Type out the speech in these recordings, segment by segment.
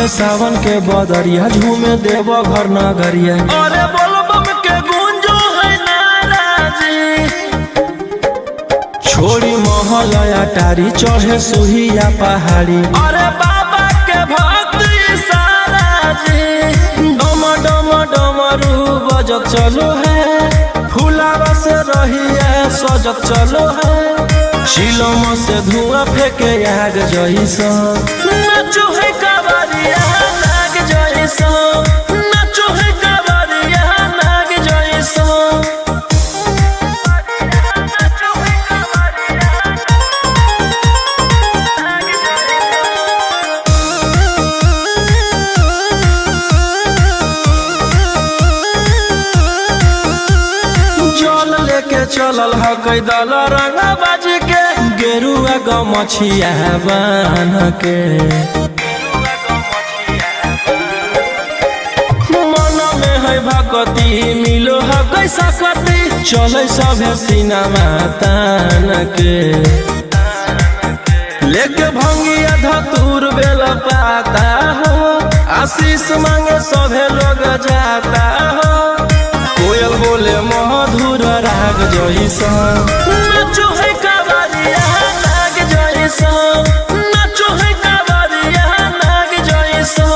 सावन के बदरिया झूमे देव घर नगरिया। अरे बोलबम के गूंजो है नाराजी, छोड़ी महल अटारी चढ़े सुहिया पहाड़ी। अरे बाबा के भक्त सारा जी, डम डम डमरू बजत चलो है, फुलावा से रहिया सजत चलो है। शिलम से धुआं फेंके आग जैसा, नाचो है कावरिया नाग जैसा, नाचो है कावरिया नाग जैसा। जल लेके चलल ह कैदल रंगा बाज के, गेरुआ गमछिया बान के। मन में है भगती मिलो है कैसा कती, चले सभे सिनेमा तान के। लेके भंगिया धतूर बेल पाता हो, आशीष मांगे सभे लोग जाता हो। कोयल बोले मधुर राग जैसा, नाचो है कावरिया नाग जैसा, नाचो है कावरिया नाग जैसा।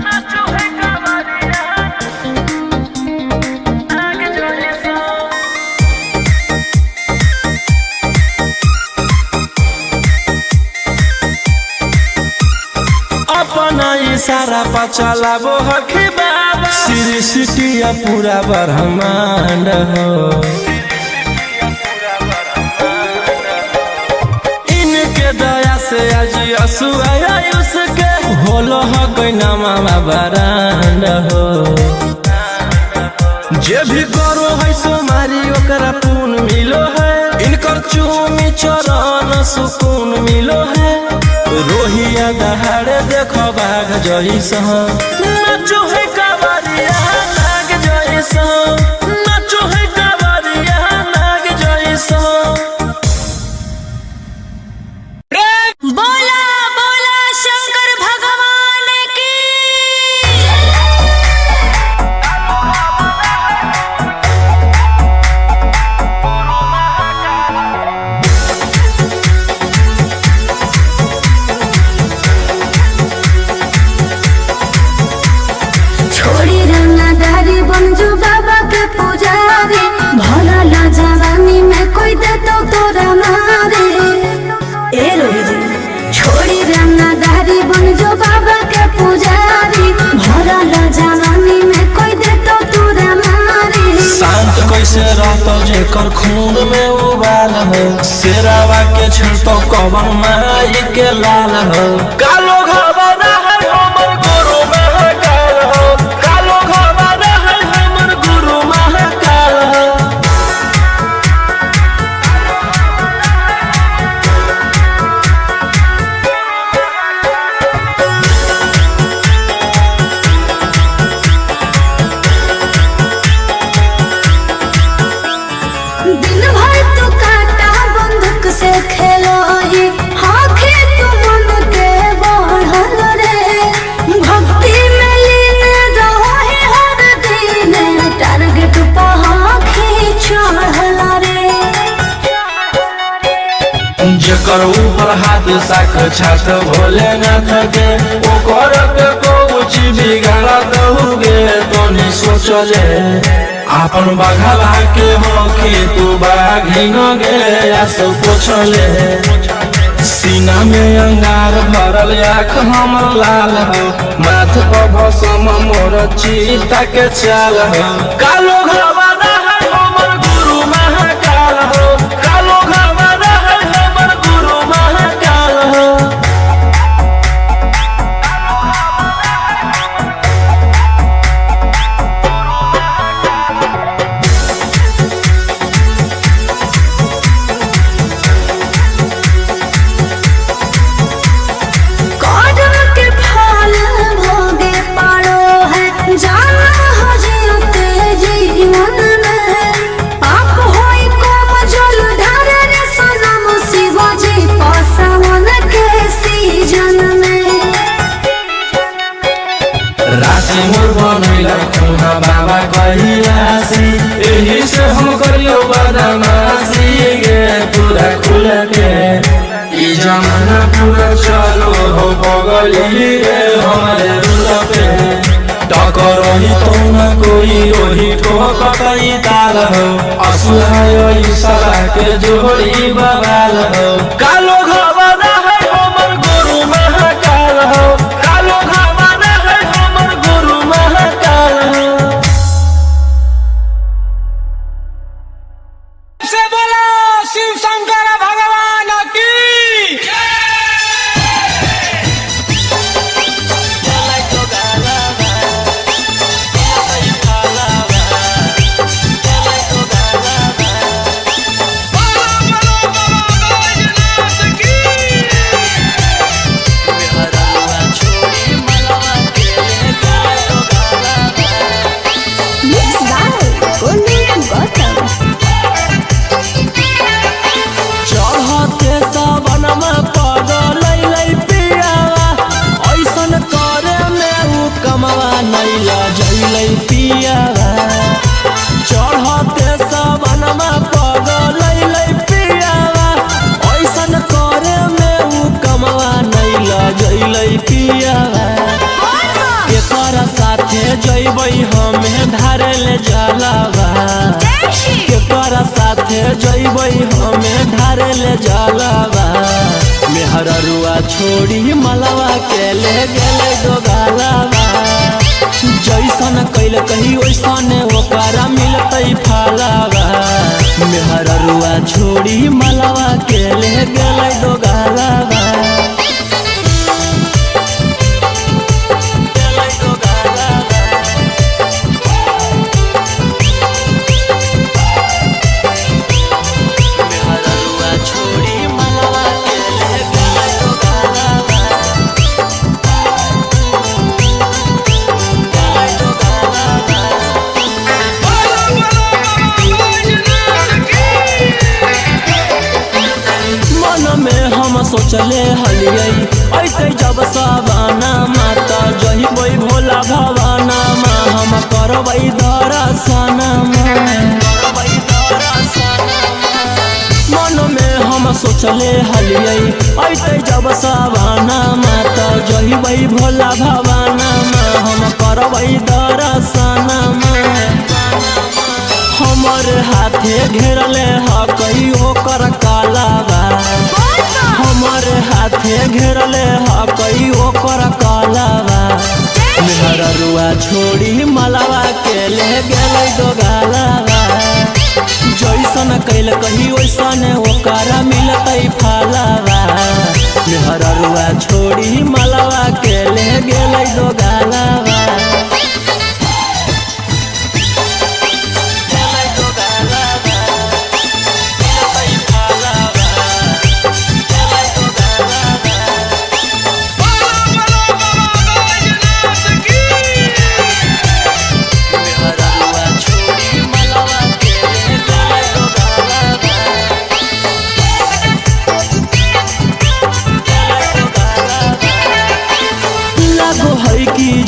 नाचो है कावरिया नाग जैसा। अपना इशारा पर चलाबो हखी बाबा, सृष्टिया पूरा ब्रह्मांड हो। इनके दया से आज आयुष के होलो ह गैनामा बरांड हो। जे भी करो है सोमारी ओकरा पुण्य मिलो है, इनकर चूमी चरण सुकून मिलो है। रोहिया दहाड़े देखो बाघ जैसा, नाचो है कावरिया नाग जैसा, नाचो है कावरिया नाग जैसा। बोला बोला शंकर भगवान की। छोड़ी रंगदारी बन जो बाबा के पुजारी, भला ला जवानी में कोई दे तो तोरा मारे। ए रोही जी छोड़ी रंगदारी बन जो बाबा के पुजारी, भला ला जवानी में कोई दे तो तोरा मारे। शांत कैसे रहतो जेकर खून में उबाल हो, शेरावा के छिड़तो कवन माई के लाल हो। कालो घबरा है हमर गुरु महाकाल हो, कालो घबरा है हमर गुरु महाकाल हो। दिन भर तू काटा बंदूक से खेलो ही, हाँ खेत मन के बढ़ल रे। भक्ति में लीन रहो ही हर दिन, टारगेट पर आँखें चढ़ल रे। जेकर ऊपर हाथ साक्षात भोलेनाथ के, ओकर के कुछ बिगाड़त होगे तो नहीं सोचले। आपन बघला के हो कि तू बाघिन गे आसो पोछले। सीना में अंगार भरल आँख हमर लाल हो, माथ पर भसम मोर चीता के चाल हो। कालो घबरा है हमर गुरु महाकाल हो, कालो घबरा है हमर गुरु महाकाल हो। कौन के फल भोगे पड़ो है, जाना हो जीते जीवन पगली रे हमारे दिल पे टकरही तो न कोई रोही ठोकतई ताल हो असुहाय सला के जोड़ी बवाल हो कालो घबरा है हमर गुरु महाकाल हो कालो घबरा है हमर गुरु महाकाल हो से बोला शिव शंकर भगवान की चढ़ते सावनमा पगलै पियावा ऐसन करे में उ कमवा नैला जैलै पियावा चढ़ते सावनमा पगलै पियावा ऐसन करे में उ कमवा नैला जैलै पियावा केकरा साथे जैबै हमे धारल जलावा केकरा साथे जैबै हमे ढारल जलावा मेहररुआ छोड़ी मलवा के ले गेले दोगालावा जैसन कैल कही वैसन ओकरा मिलतै फलावा मेहररुआ छोड़ी मलवा के ले गेले दोगालावा सोचले हलियै ऐते जब सवाना माता जहिबै भोला भवाना मा हम करबै दर्शन मन में हम सोचले हलियै ऐते जब सवाना माता जहिबै भोला भवाना मा हम करबै दर्शन हमर हाथे घेरले ह कहियो कर कालाबा हमर हाथे घेरले ह कहियो कर कालाबा मेहररुआ छोड़ी मलवा के ले गेलै दोगालाबा जैसन कैल कही वैसन ओकरा मिलतै फलावा मेहररुआ छोड़ी मलवा के ले गेलै दोगालाबा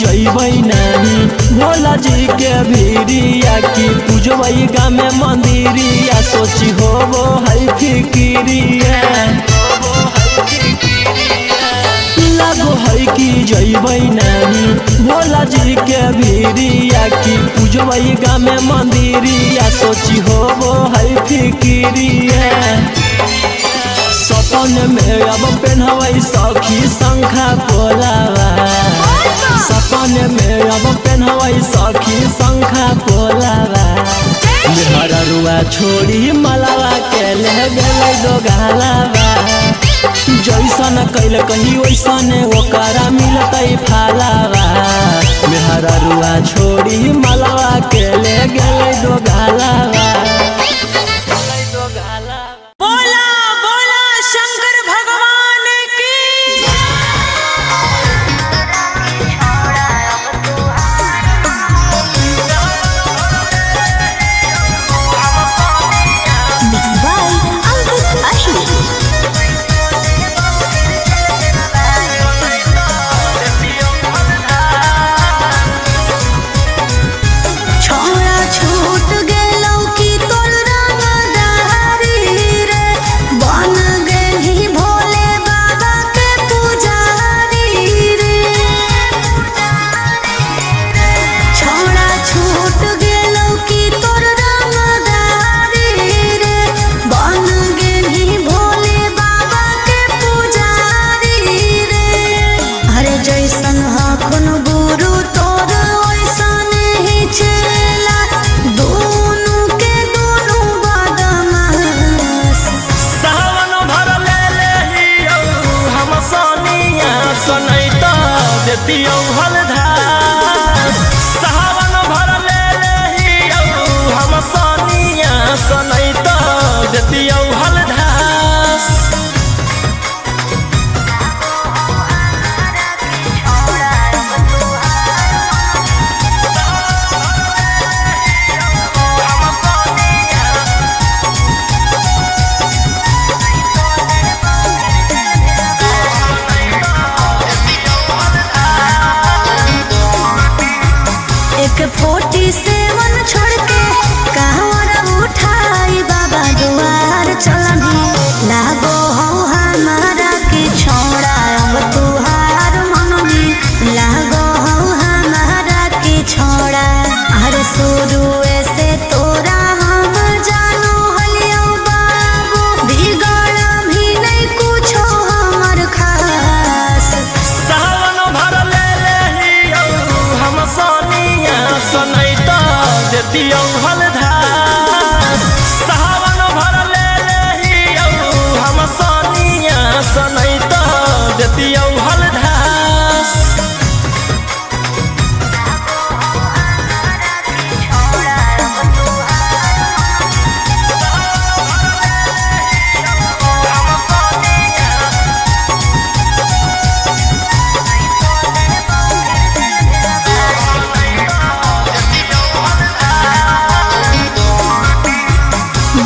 जैबै नानी भोला जी के भीरिया की पूजबै गामे मंदिरिया सोची होबो है फिकिरिया लागो है कि जैबै नानी भोला जी के भीरिया की पूजबै गामे मंदिरिया सोची होबो है फिकिरिया सपन में अब पेन्हबै सखी शंखा पोलावा सपन में अब पेन्हबै सखी शंखा पोलावा मेहररुआ छोड़ी मलवा के ले गेलै दोगालावा जैसन कैल कही वैसन ओकरा मिलतै फलावा मेहररुआ छोड़ी मलवा के ले गेलै दोगालावा बोला बोला शंकर भगवान की जैसन हखन गुरु तोर वैसन ही चेला दोनों के दोनों बदमाश सावन भर ले हियो हम सोनिया सनैता देतियो हलधार सावन भर ले हियो हम सोनिया सनैता देतियो हलधार एक 47 छोड़ के कहवर उठाई बाबा दुआर चलनी लागो हो हमारा के छोड़ा अब तुहार मननी लागो हो हमारा के छोड़ा हर शुरू से तोरा हम जानो हलियो बाबू बिगड़ भी नहीं कुछो हमर खास सावन भर ले हियो हम सोनिया सनैता देतियो हलधार सावन भर ले हियो हम सोनिया सनैता देतियो हलधार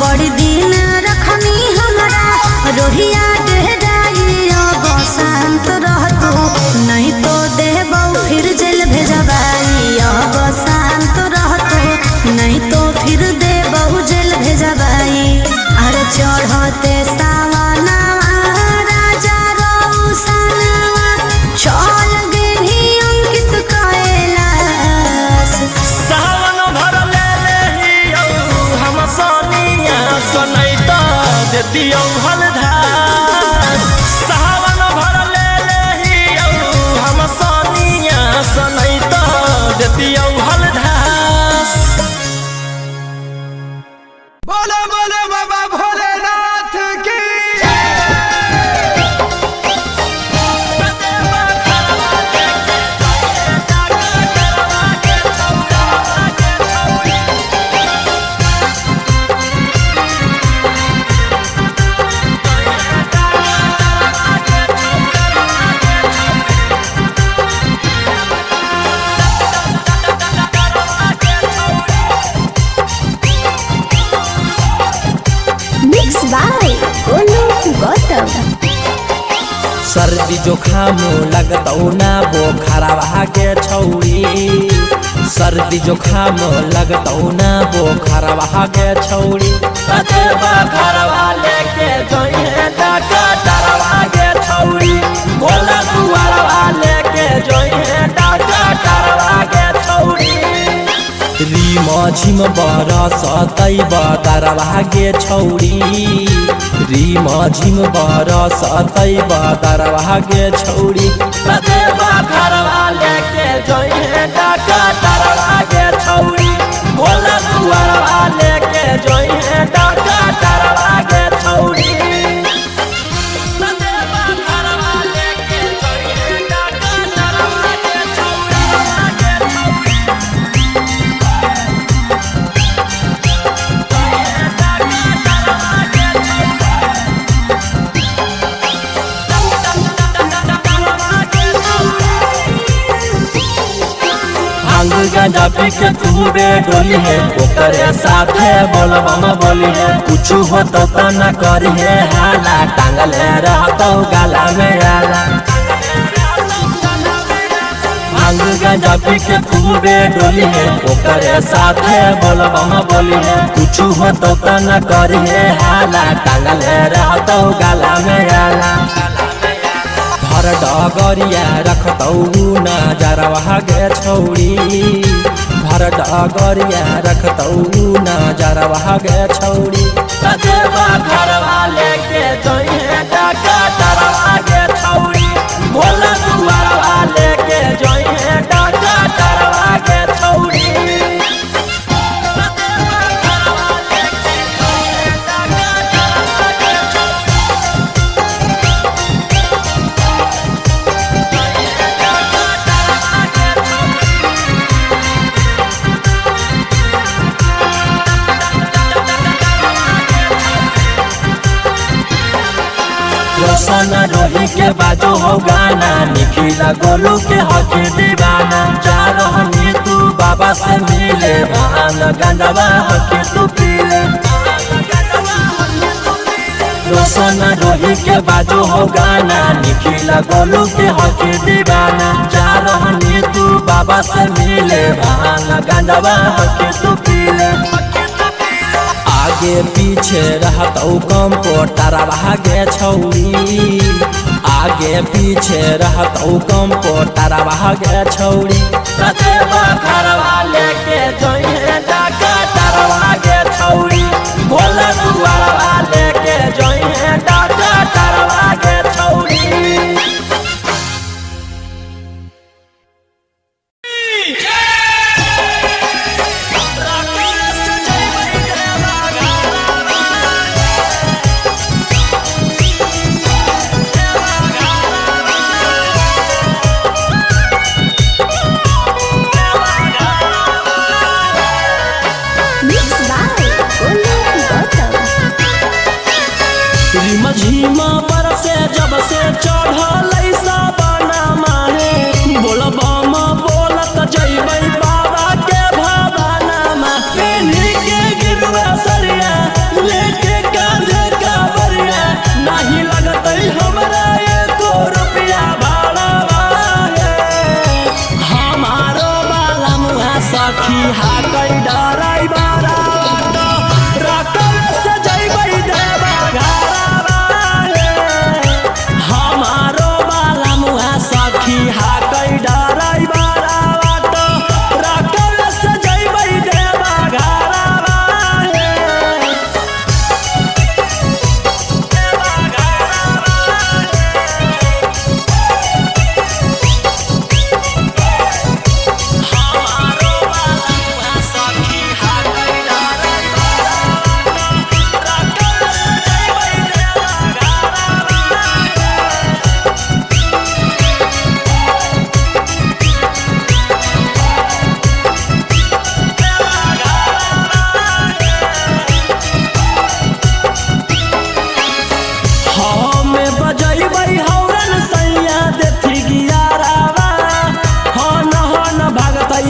बड़ी दिन रखनी हमारा रोहिया डेहराई अब शांत रहतू नहीं तो देबौ फिर जेल भेजबाई अब शांत रहतू नहीं तो फिर देबौ जेल भेजबाई अरे चढ़ते सावना राजा रौसनवा चल गेली अंकित कैलाश सावन भर ले हियो हम सोनिया सनैता देतियो हलधार सावन भर ले हियो हम सोनिया सनैता देतियो हलधार बोलो बोलो बाबा भोलेनाथ की मिक्स बाय गोलू गौतम सर्दी जोखाम लगतौ ना बोखरवा के छौड़ी सर्दी जोखाम लगतौ ना बोखरवा के छौड़ी कतेबा घरवा लेके जोइहे डॉक्टरवा के छौड़ी बोला दुआरवा लेके जोइहे डॉक्टरवा के छौड़ी रीम झिम बरसतै बदरवा गे छौड़ी रीम झिम बरसतै बदरवा गे छौड़ी कतेबा घरवा लेके जोइहे डॉक्टरवा गे छौड़ी बोला दुआरवा लेके जोइहे डॉक्टरवा गे छौड़ी गांजा पी के तूबे डोली है ओकरे साथे बोलबम बोली है कुछ हो तो न करी है हाला टांगले रहतो गाला में आला भांग गांजा पी के तूबे डोली है ओकरे साथे बोलबम बोली है कुछ हो तो न करी है हाला टांगले रहतो गाला में आला भर डगरिया रखतौ नजरवा गे छौड़ी भर डगरिया रखतौ नजरवा गे छौड़ी कतेबा घरवा लेके जोइहे डॉक्टरवा गे छौड़ी भोला दुआरवा लेके रोही के बाजो हो गाना, निखिला गोलू के हकी दीवाना। जा रहनी तू बाबा से मिले, भान गंडवा हकी तू पीले। रोशन रोही के बाजो हो गाना, निखिला गोलू के हकी दीवाना। जा रहनी तू बाबा से मिले, भान गंडवा हकी तू पीले। आगे पीछे रहत कम पोटारा भागे छौरी, आगे पीछे रहत कम पोटारा भागे छौरी। रतेवा घरवा लेके जइहे डाका तारवा गे छौरी, भोला दुआरवा लेके जइहे डाका तारवा गे छौरी। झीमा बरसे जब से चढ़ल साबना माहे, बोलबम बोलत जइबै बाबा के भवाना मा। पेन्ही के गिरवा सरिया लेके कांधे कावरिया, नहीं लगतै हमरा एको रुपया भाड़ा रे। हमारो बाला मुहा सखी हाकै डराई बारा, रकम से जइबै देवा घरा। सखी हाकै डराई बारा बाटो, रकम से जइबै देवा घरवा रे। देवा घरवा हमारो बाला सखी हाकै डराई बारा बाटो, रकम से जइबै देवा घरवा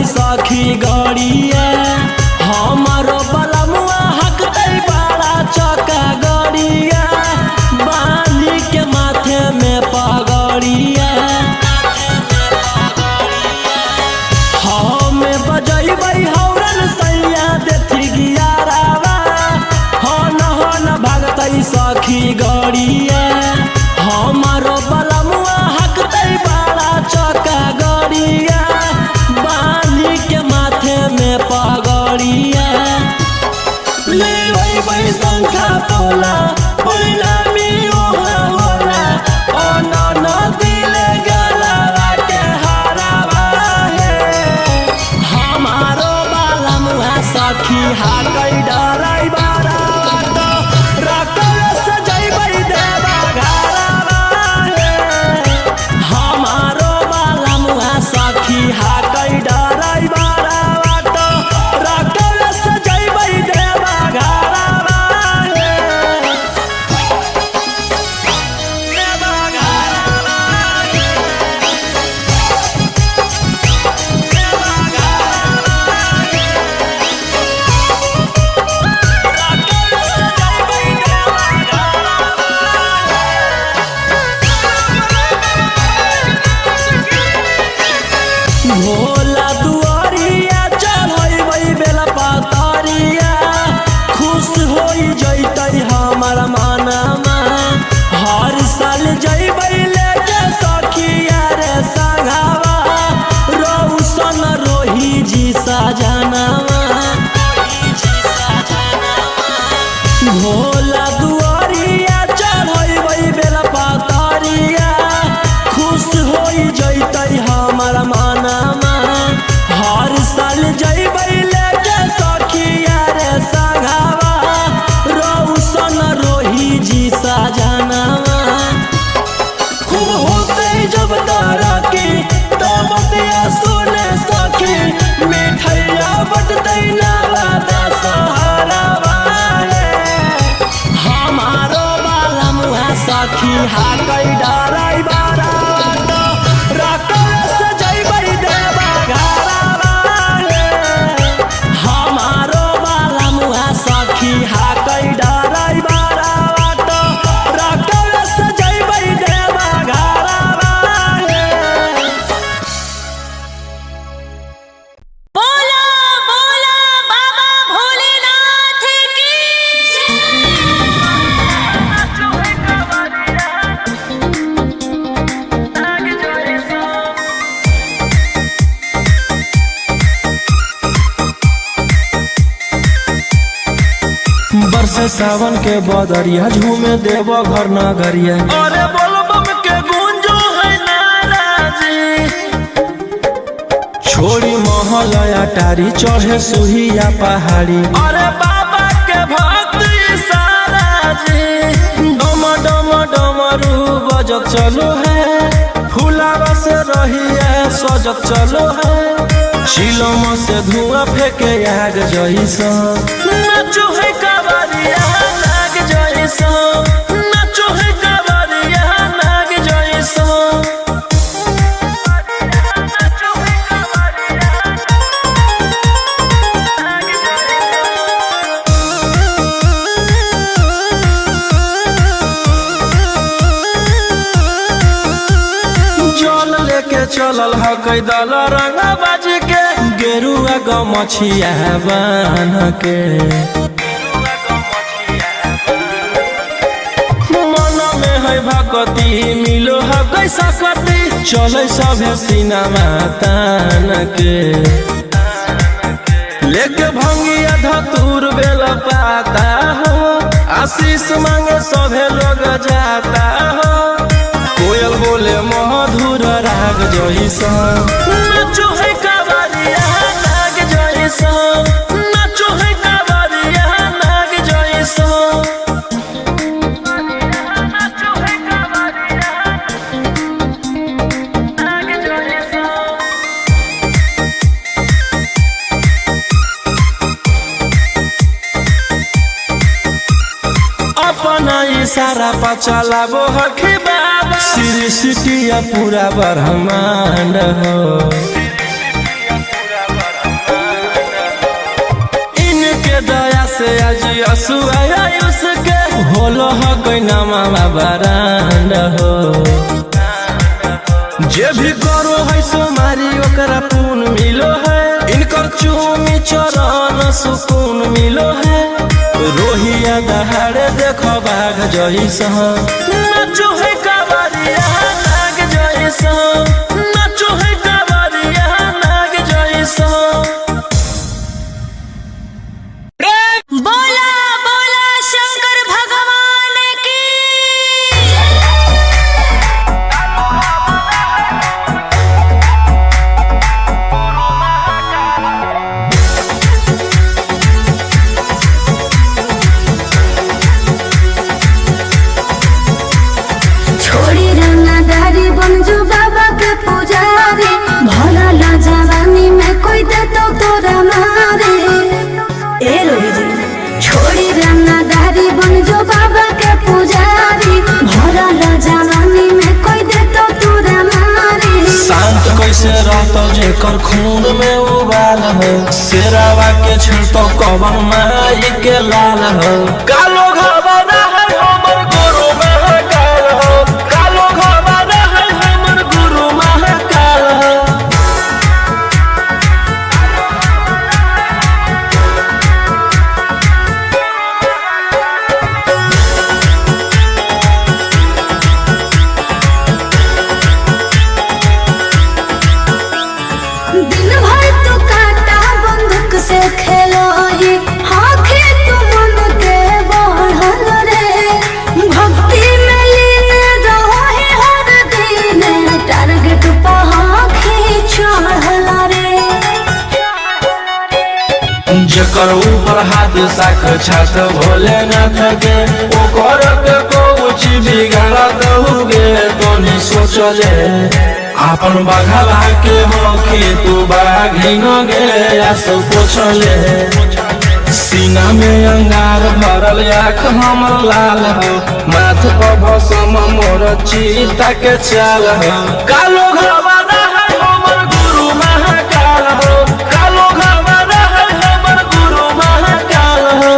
सखी गड़िया। हमारो बलमुआ हकतै बड़ा चौका गड़िया, बानी के माथे में पगड़िया। हमें बजैबै हौरन सैया देथी गियारावा, हन भागतै सखी गड़िया। हमारो बलमुआ हकतै बड़ा चौका गड़िया, बानी के माथे में पगड़िया। लेबै शंखा पोला परिणामी ओहा होला, अन दिले गलवा के हरावा हे। हमारो बाला मुहा सखी हाकै डराई बारा बाटो, रकम से जइबै देवा घरवा हे। हमारो बाला मुहा सखी हाकै डराई बारा बाटो, रकम से जइबै देवा घरवा हे। देवा घरवा हे। देवा घरवा हे। रकम से जइबै देवा घरवा हे। भोला दुआरिया चढ़ैबै बेला पातरिया, खुश होई जइतै हमर मनमा। हर साल जइबै लेके सखिया रे संघवा, रौशन रोही जी सजनवा। भोला दुआरिया चढ़ैबै बेला पातरिया, खुश होई जइतै हमर मनमा। बरसे सावन के बदरिया झूमे देव घर नगरिया। अरे बोलबम के गूंजो है नाराजी, छोड़ी महल अटारी चढ़े सुहिया पहाड़ी। अरे बाबा के भक्त सारा जी, डम डम डमरू बजत चलो है, फुलावा से रहिया सजत चलो है। चिलम से धुआं फेंके आग जैसा, नाचो है कावरिया नाग जैसा, नाचो है कावरिया नाग जैसा। जल लेके चलल ह कैदल रंग बाज के, गेरुआ गमछिया बान के। मन में है भक्ति मिलो है कैसा कति, चले सभे सिनेमा तान के। लेके भंगिया धतूर बेल पाता हो, आशीष मांगे सभे लोग जाता हो। कोयल बोले मधुर राग जैसा, नाचो है कावरिया नाग जैसा, नाचो है कावरिया नाग जैसा। नाचो है कावरिया नाग जैसा। अपना इशारा पर चलाबो हखी बाबा, सृष्टिया पूरा ब्रह्मांड हो। इनके दया से आज असुआ उसके, होलो ह कोई नामा बरांड हो। जे भी करो है सोमारी ओकरा पून मिलो है, इनकर चूमी चरण सुकून मिलो है। रोहिया दहाड़े देखो बाघ जैसा, नाचो है कावरिया नाग जैसा, नाचो है कावरिया नाग जैसा। बोला बोला शंकर भगवान की। छोड़ी रंगदारी बंजू बाबा के पुजारी, भला ला जवानी में कोई दे तो तोरा मारे। ए रोही जी, छोड़ी रंगदारी बंजू बाबा के पुजारी, भला ला जवानी में कोई दे तो तोरा मारे। शांत कैसे रहतो जेकर खून में उबाल हो, शेरावा के छिड़तो कवन माई के लाल हो। कालो घबरा है हमर गुरु महाकाल हो, कालो घबरा है हमर गुरु महाकाल हो। दिन भर तो काटा बंदूक से खेलो ये, आँखें तो मन के बढ़ल रे। भक्ति में लीन रहो है हर दिन, टारगेट पर आँखें चढ़ल रे। जेकर ऊपर हाथ साक्षात भोलेनाथ के, ओकर के कुछ बिगाड़त हुए तोनी सोचले। आपन बघला के होके तू बाघिन गे आसो पोछले। सीना में अंगार भरल आँख हमर लाल हो, माथ पर भसम मोर चीता के चाल हो। कालो घबरा है हमर गुरु महाकाल हो, कालो घबरा है हमर गुरु महाकाल हो।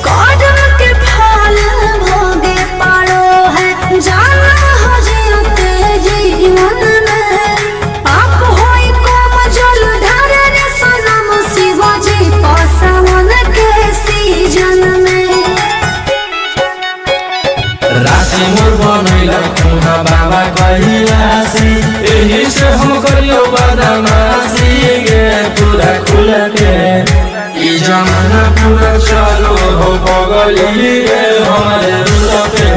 कौन के फल भोगे पड़ो है, जाना हो जियते जीवन बदमाशी गे पूरा खुल के ई जमाना पूरा चलो हो बगली गे हमारे रूल पे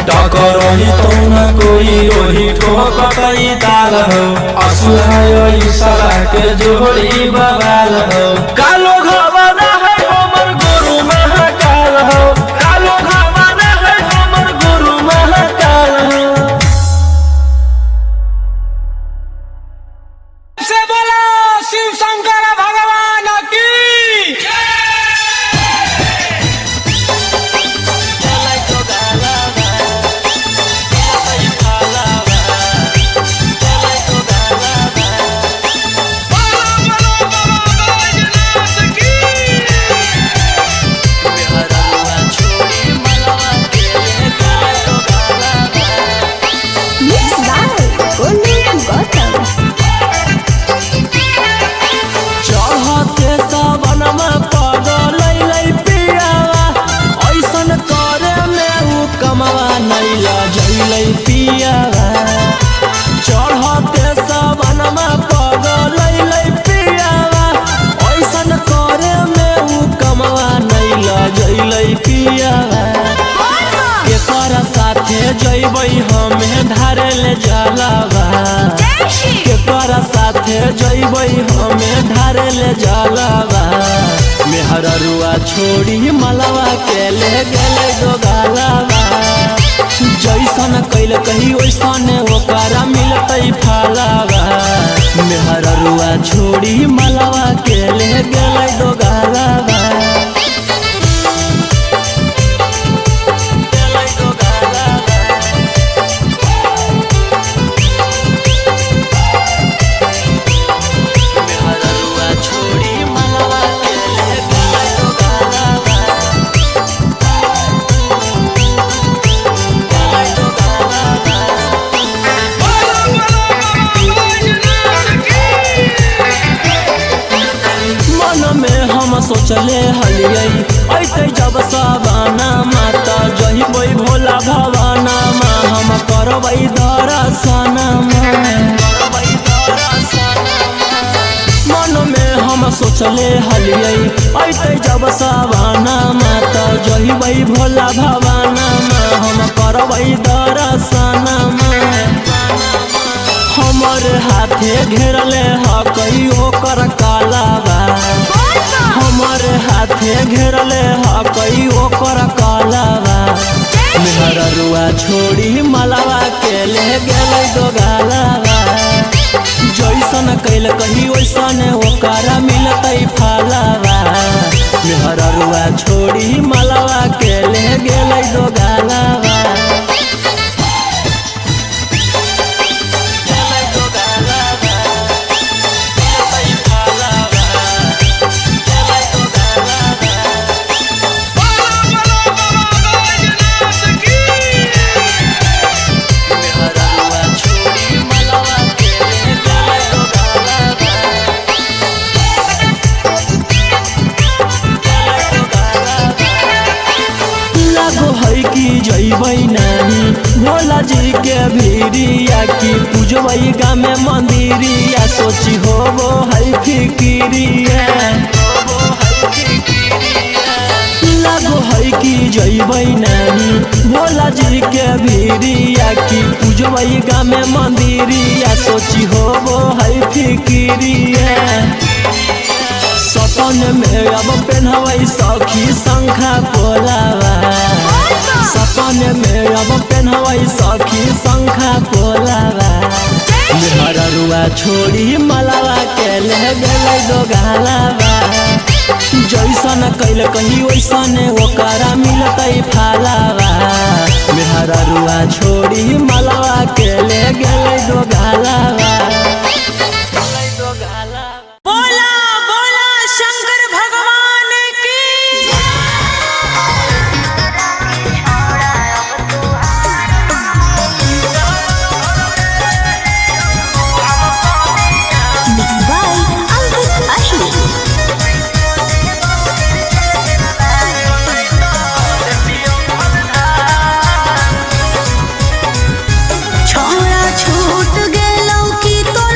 टकर ही तो न कोई ओही ठोकई ताल हो असुहाय सला के जोड़ी बवाल हो कालो घबरा है हमर गुरु महाकाल हो कालो घबरा है हमर गुरु महाकाल हो से बोलो शिव शंकर भगवान की चढ़ते सबनमा पगलै पियावा ऐसन करे में उ कमवा नहीं लजैलै पियावा केकरा साथे जइबै हमें धारे ले जलावा केकरा साथे जइबै हमें धारे ले जलावा मेहररुआ छोड़ी मलवा के ले गेलै दोगालावा जैसन कैल कही वैसन ओकरा मिलतै फलावा मेहररुआ छोड़ी मलवा के ले गेलै दोगालावा सोचले हलियै ऐते जब सवाना माता जहिबै भोला भवाना मा हम करबै दर्शन मन में हम सोचले हलियै ऐते जब सवाना माता जहिबै भोला भवाना मा हम करबै दर्शन हमर हाथे घेरले हकई ओकर कालावा हमर हाथे घेरले हकई ओकर कालावा मेहररुआ छोड़ी मलवा के ले गेलै दोगालावा जैसन कैल कही वैसन ओकरा मिलतै फलावा मेहररुआ छोड़ी मलवा के ले गेलै दोगालावा जइबै नानी भोला जी के भीरिया की पूजबै गामे मंदिरिया सोची होबो है फिकिरिया लागो है कि जइबै नानी भोला जी के भीरिया की पूजबै गामे मंदिरिया सोची होबो है फिकिरिया सपन में अब पेन्हबै सखी शंखा पोलावा सपन में अब पेन्हबै सखी शंखा पोलावा मेहररुआ छोड़ी मलवा के ले गेलै दोगालावा जैसन कैल कही वैसन ओकरा मिलतै फलावा मेहररुआ छोड़ी मलवा के ले गेलै दोगालावा छूट गेलौ की तोर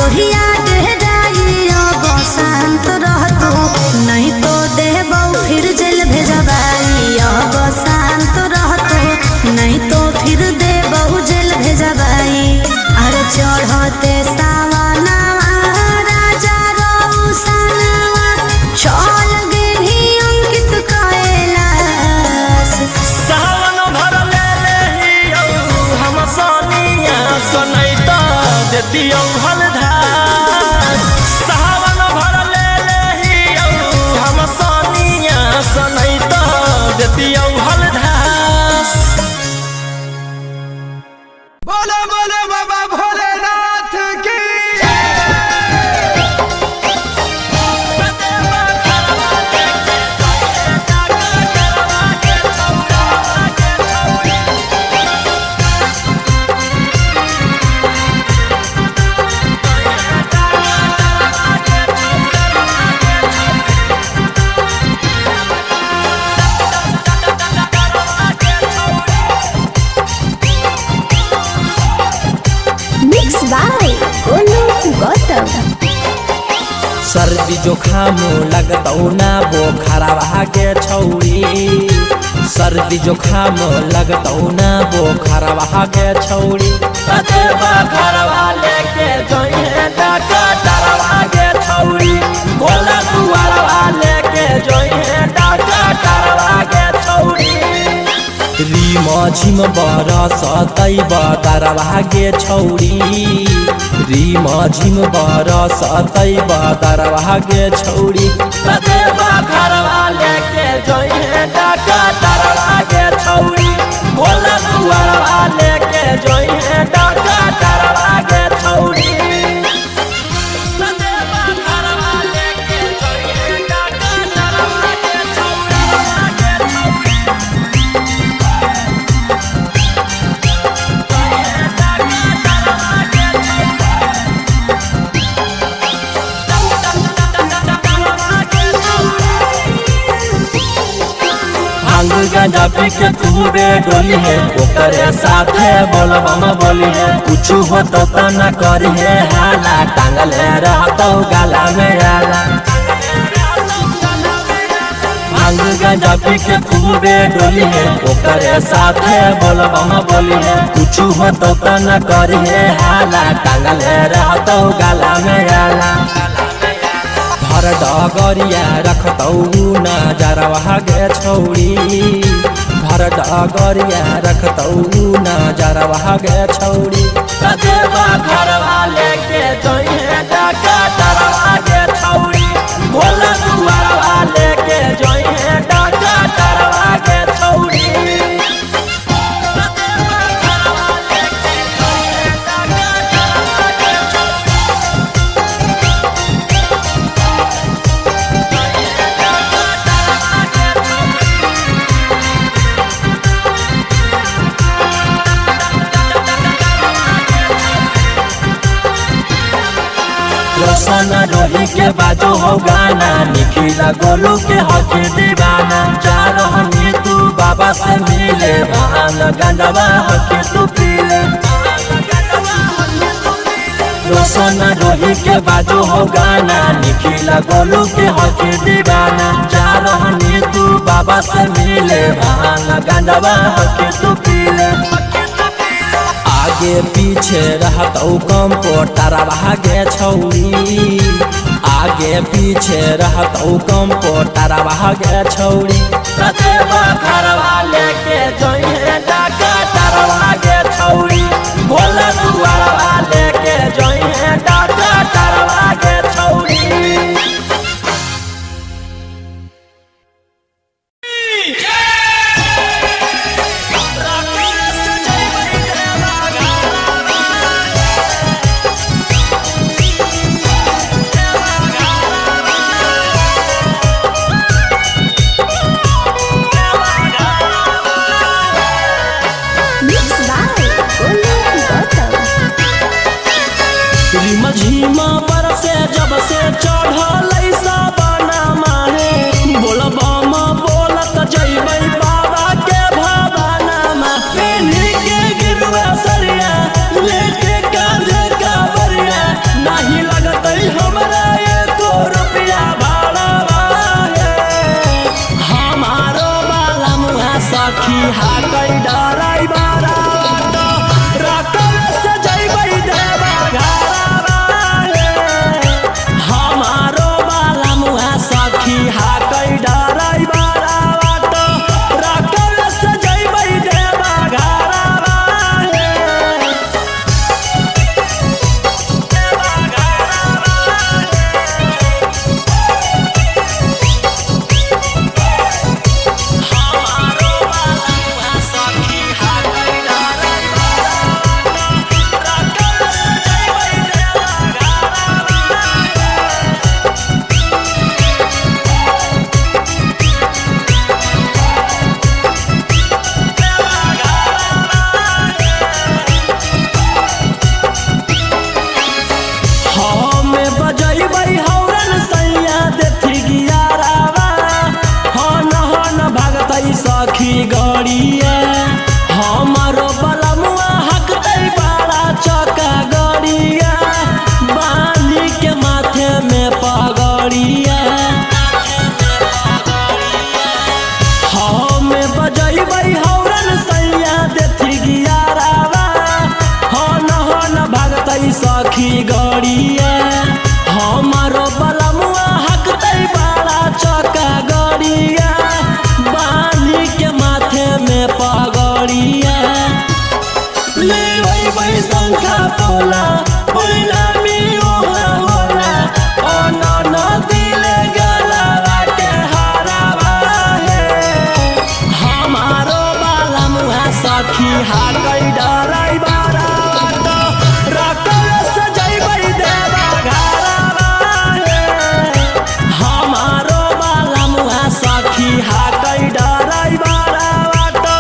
रोहिया दे जाई अब शांत रह तू, नहीं तो देबौ फिर जेल भेजबाई। अब शांत रह तू, नहीं तो फिर देबौ जेल भेजबाई। अरे चढ़ते सावनवा राजा रौशनवा, चल गेली अंकित कैलाश। सावन भर ले लेहियो हम सोनिया सनैता देतियो हलधार। सावन भर ले लेहियो हम सोनिया सनैता देतियो हलधार। बोलो बोलो बाबा भोलेनाथ की मिक्स बाय गोलू गौतम। सर्दी जुखाम लगतौ ना बोखरवा के छौरी, सर्दी जुखाम लगतौ ना बोखरवा के छौरी। तदेवा घरवा लेके जोइहे डॉक्टरवा के छौरी, भोला दुआरवा लेके जोइहे डॉक्टरवा के छौरी। रीम झिम बरसतै बदरवा के छौरी, रीम झिम बरसतै बदरवा के छौरी। तदेवा घरवा लेके जोइहे डॉक्टरवा के छौरी, भोला दुआरवा लेके जोइहे डॉक्टरवा के छौरी। तदेवा घरवा लेके जोइहे डॉक्टरवा के छौरी। भांग गांजा पी के खूबे डोली है, ओकरे साथे बोलबम बोली है। कुछ हो तो न करी है हाला, टांगले रहतो गाला में आला। भांग गांजा पी के खूबे डोली है, ओकरे साथे बोलबम बोली है। कुछ हो तो न करी है हाला, टांगले रहतो गाला में आला। भर डगरिया रखतौ नजरवा गे छौरी, भर डगरिया रखतौ नजरवा गे छौरी। तदेवा घरवा लेके जोइहे डॉक्टरवा के छौरी, भोला दुआरवा लेके जोइहे डॉक्टरवा के छौरी। तदेवा घरवा लेके जोइहे डॉक्टरवा के छौरी। रोशन रोही के बाजो हो गाना, निखिला गोलू के हक दीवाना। जा रहनी तू बाबा से मिले, भान गंडवा हक तू पीले। रोशन रोही के बाजो हो गाना, निखिला गोलू के हक दीवाना। जा रहनी तू बाबा से मिले, भान गंडवा हक तू पीले। आगे पीछे रहतौ कंपोटरवा गे छौरी, आगे पीछे रहतौ कंपोटरवा गे छौरी। तदेवा घरवा लेके जोइहे डॉक्टरवा गे छौरी, भोला दुआरवा लेके जोइहे डॉक्टरवा गे छौरी। Mix by Golu Gautam. गई सखी गड़िया हमारो बलमुआ हकतै बड़ा चौका गड़िया बाली के माथे में पगड़िया ले वही शंखा पोला पहिला में ओहा होला अन दिले गलवा के हरावा है हमारो बलमुआ सखी हाकै डराई बारा तो रकल सजैबै देवा घरवा है हमारो बलमुआ सखी हाकै डराई बारा तो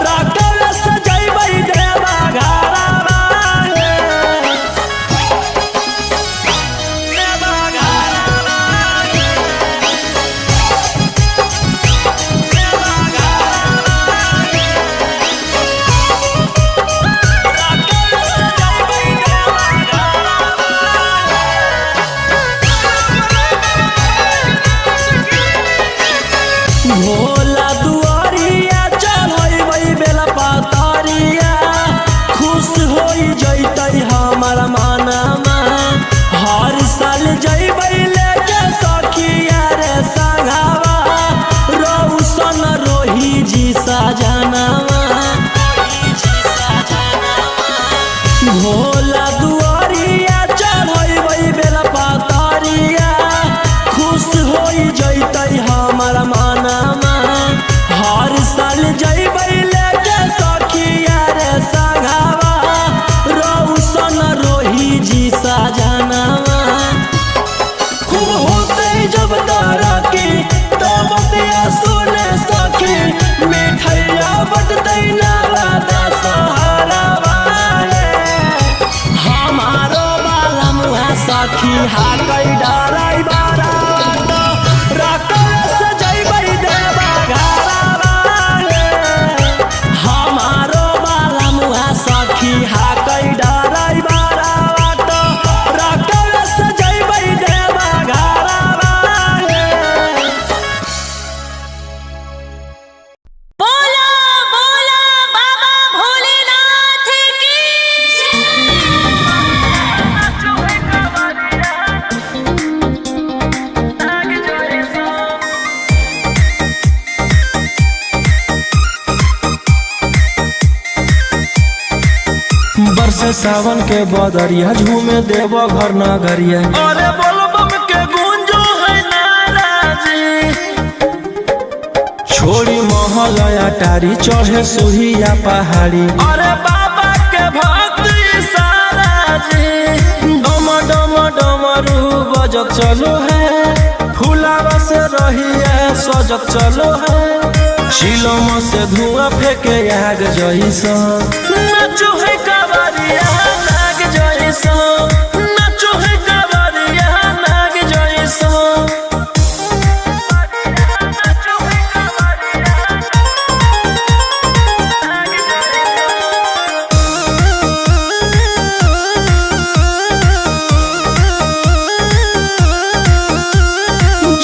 रकल सजैबै देवा घरवा है देवा घरवा है देवा भोला दुआरिया चढ़बै बेला पातरिया खुश होई जैतै हमर मनमा हर साल जैबै लेके सखिया रे संगवा रौशन रोही जी सजनवा भोला दुआरिया चढ़बै बेला पातरिया खुश होई जैतै हमर मनमा हर साल जैबै लेके सखिया रे संगवा रौशन रोही जी सजनवा खूब होतै जब तरक्की तब दिया सुने सखी मिठैया बटतै नवादा सहारावा है हमारो बलमुआ सखी हाकै डराई बारा तो रकल सजैबै देवा घरवा है हमारो बलमुआ सखी हाकै डराई बारा तो रकल सजैबै देवा घरवा है बोला बोला बाबा भोलेनाथ की बरसे सावन के बदरिया झूमे देव घर नगरिया अरे बोलबम के गूंजो है नाराजी छोड़ी महल अटारी चढ़े सुहिया पहाड़ी अरे बाबा के भक्ति सारा जी डम डम डमरू बजत चलो है फुलावा से रही है सजत चलो है शिलम से धुआं फेंके आग जैसा नाचो है कावरिया नाग जैसा नाचो है कावरिया नाग जैसा नाचो है कावरिया नाग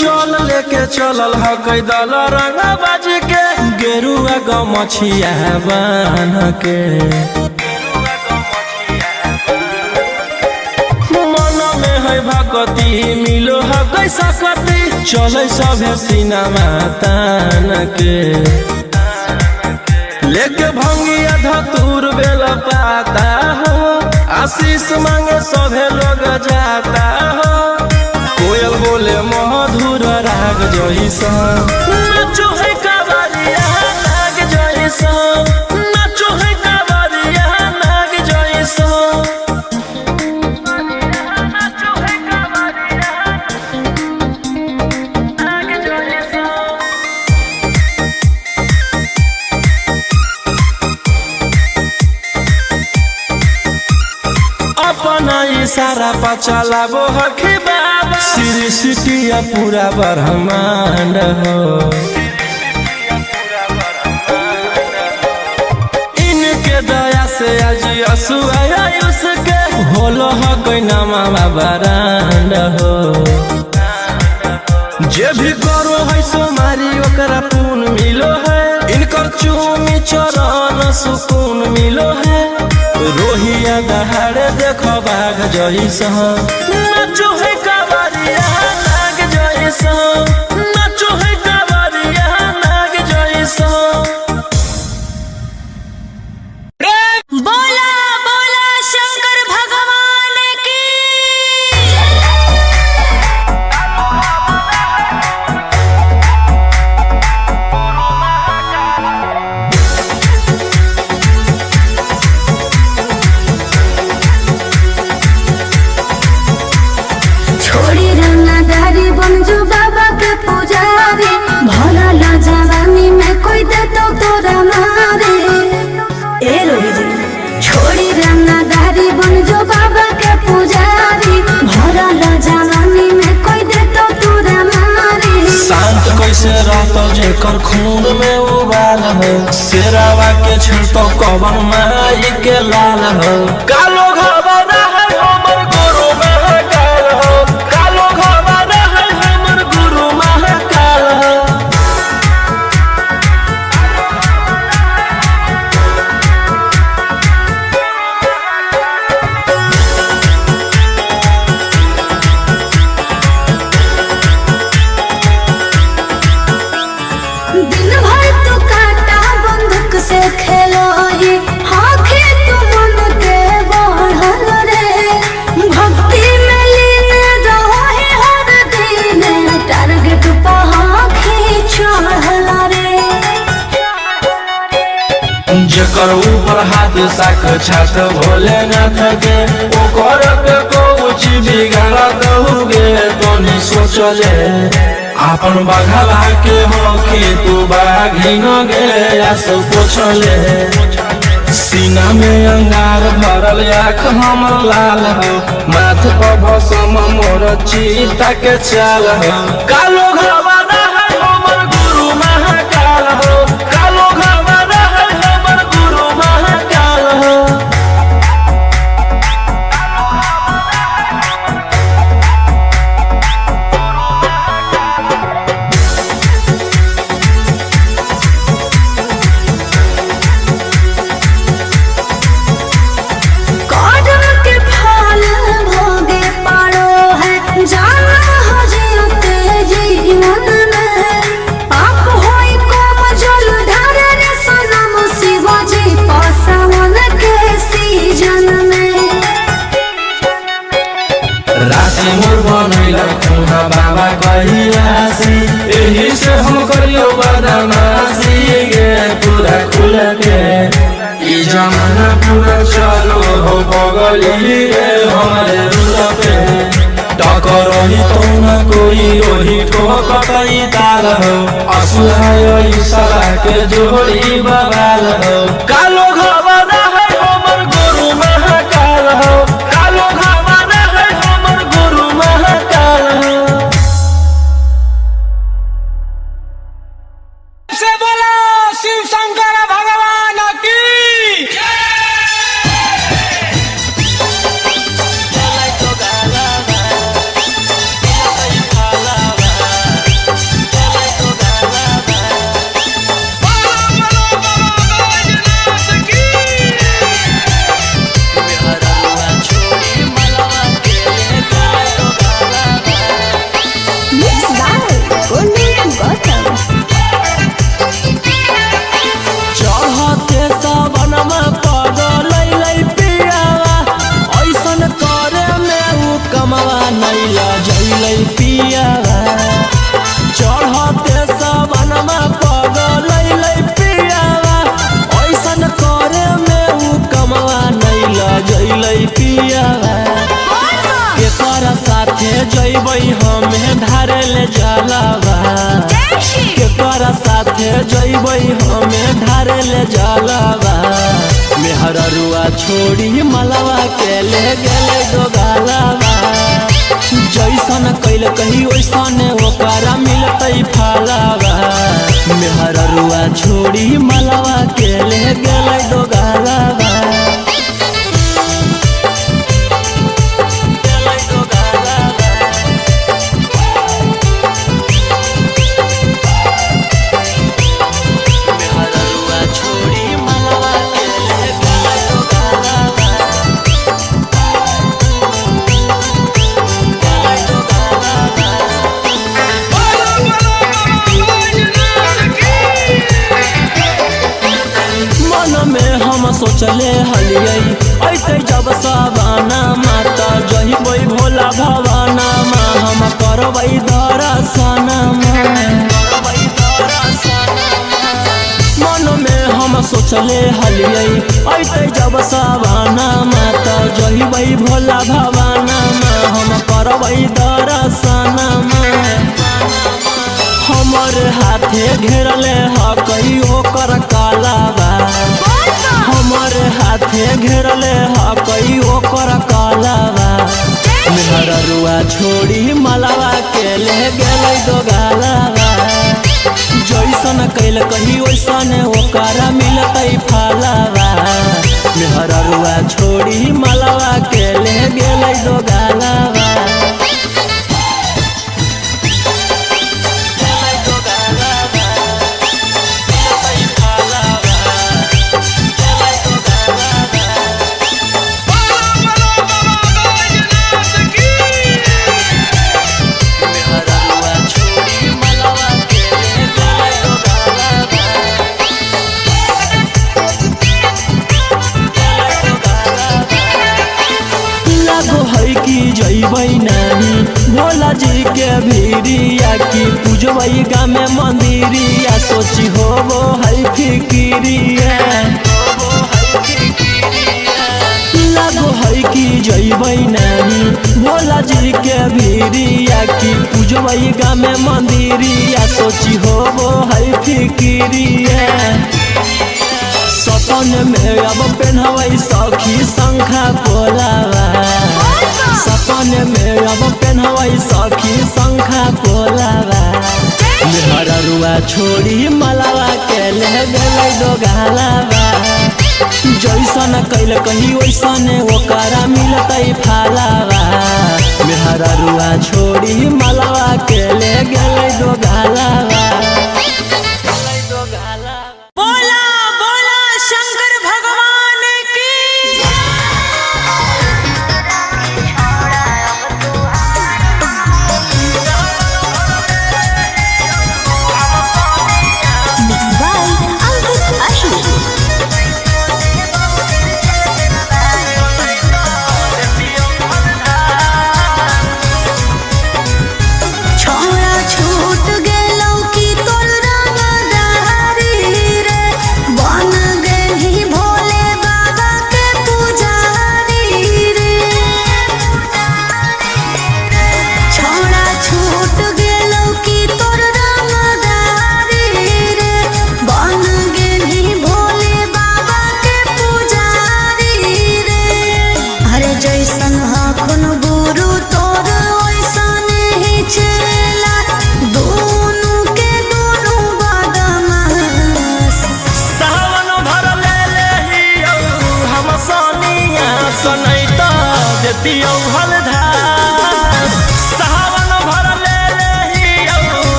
जल लेके चलल है कैदल रंग बाज के गेरुआ गमछिया बान के मन में है भगती मिलो है कैसा कती चले सभे सिनेमा तान के लेके भंगिया धतूर बेला पाता हो आशीष मांगे सभे लोग जाता हो कोयल बोले मधुर राग जैसा नाचो है कावरिया नाग जैसा नाचो है कावरिया नाग जैसा नाचो है कावरिया नाग जैसा अपना इशारा पर चलाबो हखी बाबा सृष्टिया पूरा ब्रह्मांड हो इनके दया से आज आयुष के होलो है कोई नामा बरांड हो जे भी करो है सोमारी ओकरा पुण्य मिलो है इनकर चूमी चरण सुकून मिलो है रोहिया दहाड़े देखो बाघ जैसा नाचो है कावरिया नाग जैसा नाचो है कावरिया नाग जैसा बोला बोला शंकर भगवान की छोड़ी रंगदारी बन जो बाबा के पुजारी भला ला जवानी में कोई दे तो तोरा मारे ए रोही जी छोड़ी रंगदारी बन जो बाबा के पुजारी भला ला जवानी में कोई दे तो तोरा मारे शांत कैसे रहतो जेकर खून में उबाल हो शेरावा के छिड़तो कवन माई के लाल हो कालो घबरा है हमर गुरु महाकाल हो कालो घबरा है हमर गुरु महाकाल हो दिन भर तो काटा बंदूक से खेलो ही आँखें तो मन के बढ़ल रे भक्ति में लीन रहो ही हर दिन टारगेट पर आँखें चढ़ल रे जेकर ऊपर हाथ साक्षात भोलेनाथ के ओकर के कुछ बिगाड़ दहुगे तोनी सोचले आपन बघला के हो कि तू बाघिन गे आस पोछले सीना में अंगार भरल आँख हमर लाल हो माथ पर भसम मोर चीता के चाल हो कालो घबरा है हमर गुरु महाकाल हो कालो घबरा है हमर गुरु महाकाल हो कदम के फल भोगे पारो है जाना हो जियोते जीवन में पाप होई कम जल ढारे रे सनम शिवाजी पासवन के सीजन में राशि मोर बनैला खुना बाबा कहियासी एही से हम करियो बदमाशी गे पूरा खुल के ई जमाना पूरा चलो हो बगली रे हमारे रुल पे टकरही तो न कोई ओही ठोकतई ताल हो असुहाय सला के जोड़ी बवाल हो कालो घबरा है हमर गुरु महाकाल हो कालो घबरा है हमर गुरु महाकाल हो से बोला शिव शंकर भगवान की चढ़ते सबनमा पगलै पियावा ऐसन करे में उ कमवा नैला जैलै पियावा चढ़ते सबनमा पगलै पियावा ऐसन करे में उ कमवा नैला जैलै पियावा केकर साथे जैबै हमें धारे ले जलावा केकर साथे जैबै हमें धारे ले जलावा मेहररुआ छोड़ी मलवा के ले गेले दोगालावा जैसन कैल कही वैसन ओकरा मिलतै फलावा मेहररुआ छोड़ी मलवा के ले गेले दोगालावा छोड़ी मलवा के ले गेलै दोगालावा सोचले हलियै ऐते जब सवाना माता जहिबै भोला भवाना मा हम करबै दर्शन मन में हम सोचले हलियै ऐते जब सवाना माता जहिबै भोला भवाना मा हम करबै दर्शन हमर हाथे घेरले हकई ओकर कालाबा हमर हाथे घेरले हकई ओकर कालाबा मेहररुआ छोड़ी मलावा के ले गेलै दो गालाबा जैसन कैल कही वैसन ओकरा मिलतै फालाबा मेहररुआ छोड़ी मलावा के ले गेलै दो गालाबा जइबै नहीं भोला जी के भीरिया की पूजबै गामे मंदिरिया सोची होबो है फिकिरिया लागो है कि जइबै नहीं भोला जी के भीरिया की पूजबै गामे मंदिरिया सोची होबो है फिकिरिया सपन में अब पहनबै सखी शंखा पोलावा सपन में अब पहनबै सखी शंखा पोलावा मेहररुआ छोड़ी मलावा के ले गेलै दो गालावा जैसन कैल कही वैसन ओकरा मिलतै फालावा मेहररुआ छोड़ी मलावा के ले गेलै दो गालावा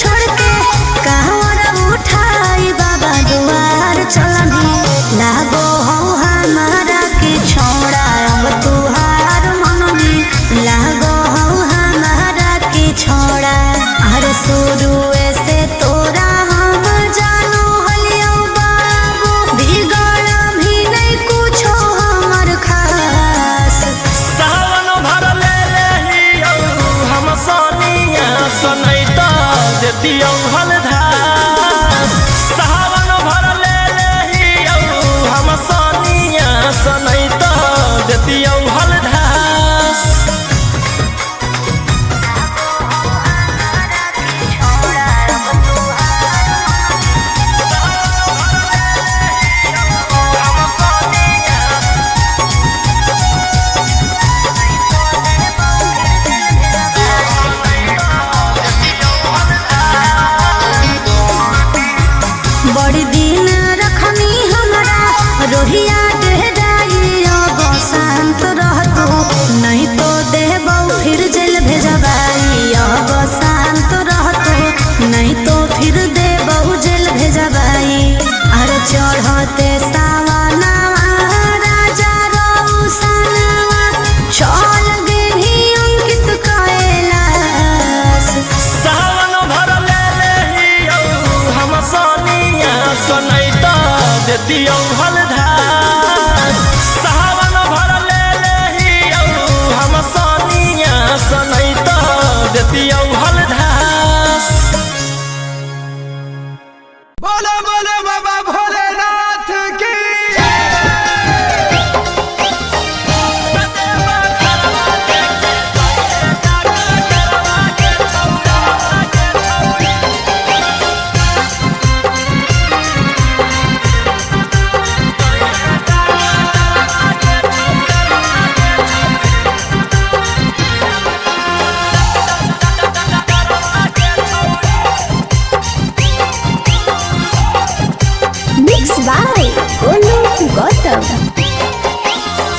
छोड़ के कहवर उठाई बाबा दुआर चलनी लागो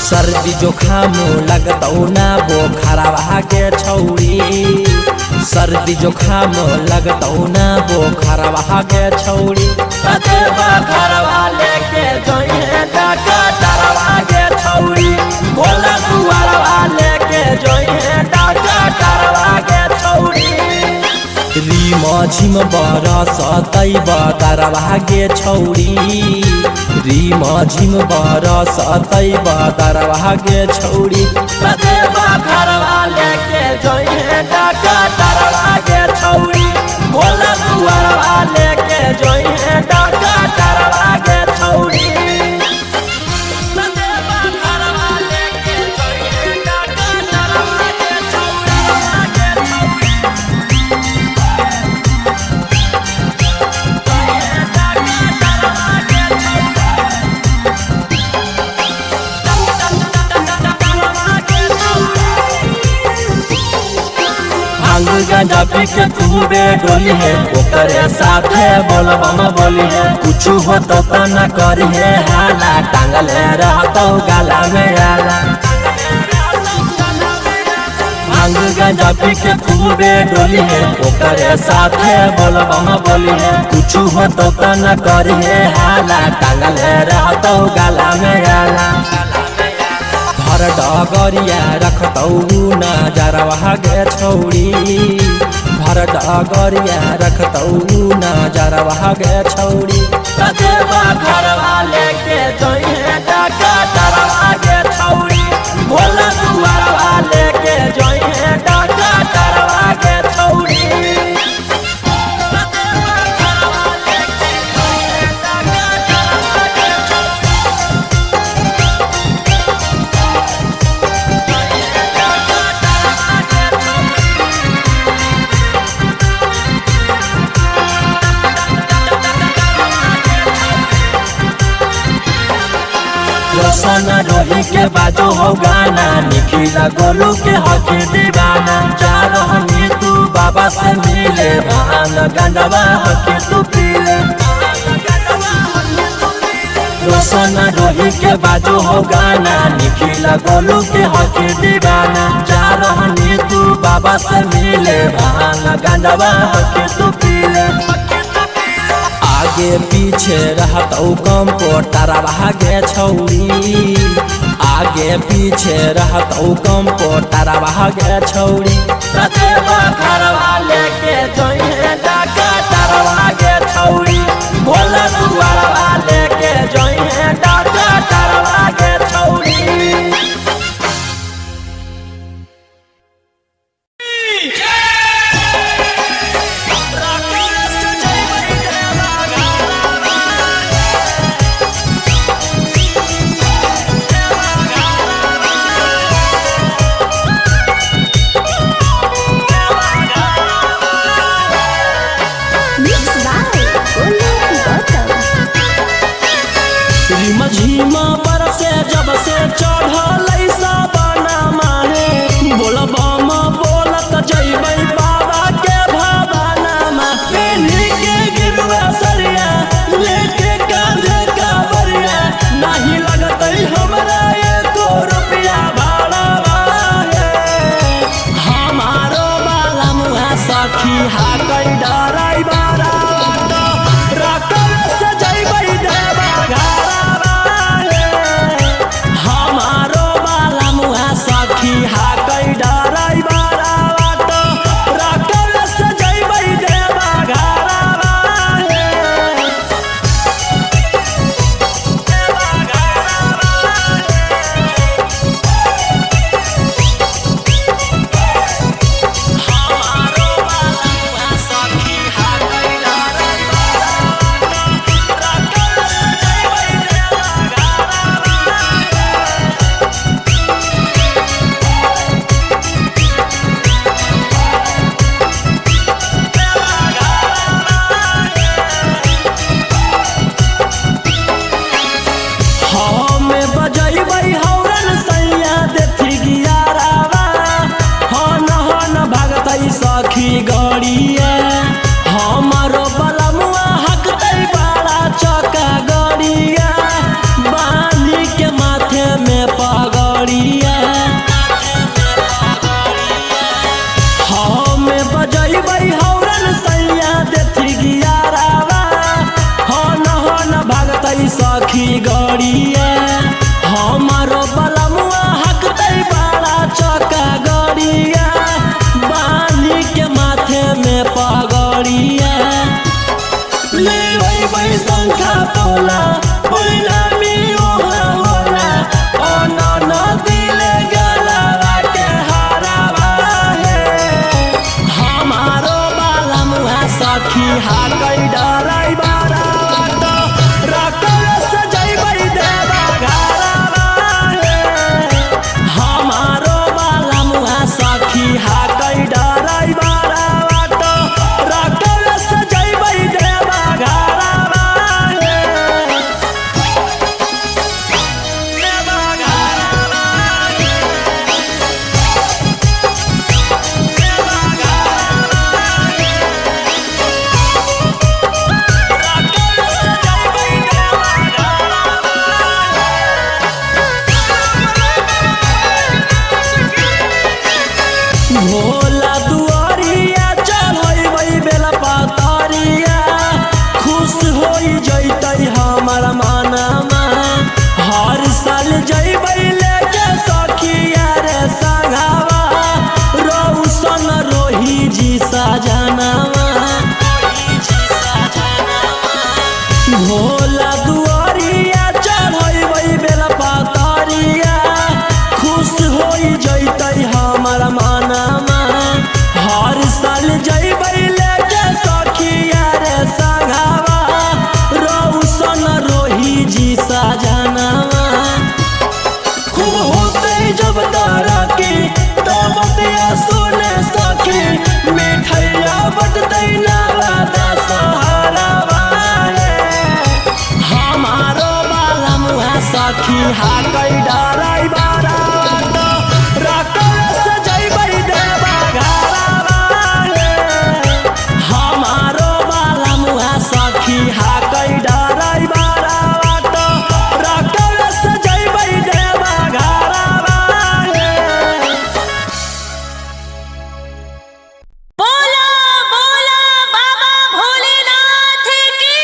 सर्दी जोखाम लगतौ ना बोखरवा के छौड़ी सर्दी जोखाम लगतौ ना बोखरवा के छौड़ी घरवा लेके जोइहे डॉक्टरवा के छौड़ी भोला दुआरवा लेके जोइहे डॉक्टरवा के छौड़ी रीम झिम बरसतै बदरवा के छौड़ी रीम झिम बरसतै बदरवा के छौड़ी घरवा लेके जोइहे डॉक्टरवा के छौड़ी भोला दुआरवा लेके जोइहे डॉक्टरवा के छौड़ी गांजा पी के खूबे डोली है ओकरे साथे बोलबम बोली है कुछ हो तो न करी है हाला टांगल रहतो गला में आला भांग गांजा पी के खूबे डोली है ओकरे साथे बोलबम बोली है कुछ हो तो न करी है हाला टांगल रहतो गला में आला हर डगरिया रखतौ नजरवा के छौड़ी भर डगरिया रखतौ नजरवा के छौड़ी घरवा लेके जोइहे डॉक्टरवा के छौड़ी भोला दुआरवा लेके जोइहे डॉक्टरवा के छौड़ी रोशन रोही के बाजो हो गाना निखिला गोलू के हकी दीवाना जा रहनी तू बाबा से मिले भान गंडवा हकी तू पीले रोशन रोही के बाजो हो गाना निखिला गोलू के हकी दीवाना जा रहनी तू बाबा से मिले भान गंडवा हकी तू पीले आगे पीछे रहतौ कंपोटरवा के छौड़ी आगे पीछे रहतौ कंपोटरवा के छौड़ी घरवा लेके जोइहे डॉक्टरवा के छौड़ी भोला दुआरवा लेके जोइहे डॉक्टरवा के छौड़ी झीमा बरसे जब से चढ़ल साबना माहे बोलबम बोलत जइबै बाबा के भवाना पेन्ही के गिरवा सरिया लेके कांधे कावरिया नहीं लगतै हमरा एको रुपया भाड़ा हमारो बाला मुहा सखी हाकै डराई बारा रकम से जइबै देवा घरा हाकै डराई बारा रकम से जइबै देवा घरवा हमारो बाला सखी हाकै डराई बारा रकम से जइबै देवा घरवा भोला दुआरिया चढ़ै बेला पातरिया खुश हो जैतै हमार मनमा हर साल जैबै लेके सखिया रे संगवा रौशन रोही जी सजनवा भोला दुआरिया चढ़ै बेला पातरिया खुश हो जैतै हमार मनमा हर साल जैबै लेके सखिया रे संगवा रौशन रोही जी सजनवा खूब होतै जब तारा की तब दिया सुने सखी मिठैया बटतै नारादा सहारा हमारो बाला मुहा सखी हाकै डराई बारा रकस जैबै देवा घरवा हमारो बाला मुहा सखी हाकै डराई बारा रकस जैबै देवा घरवा बोला बोला बाबा भोलेनाथ की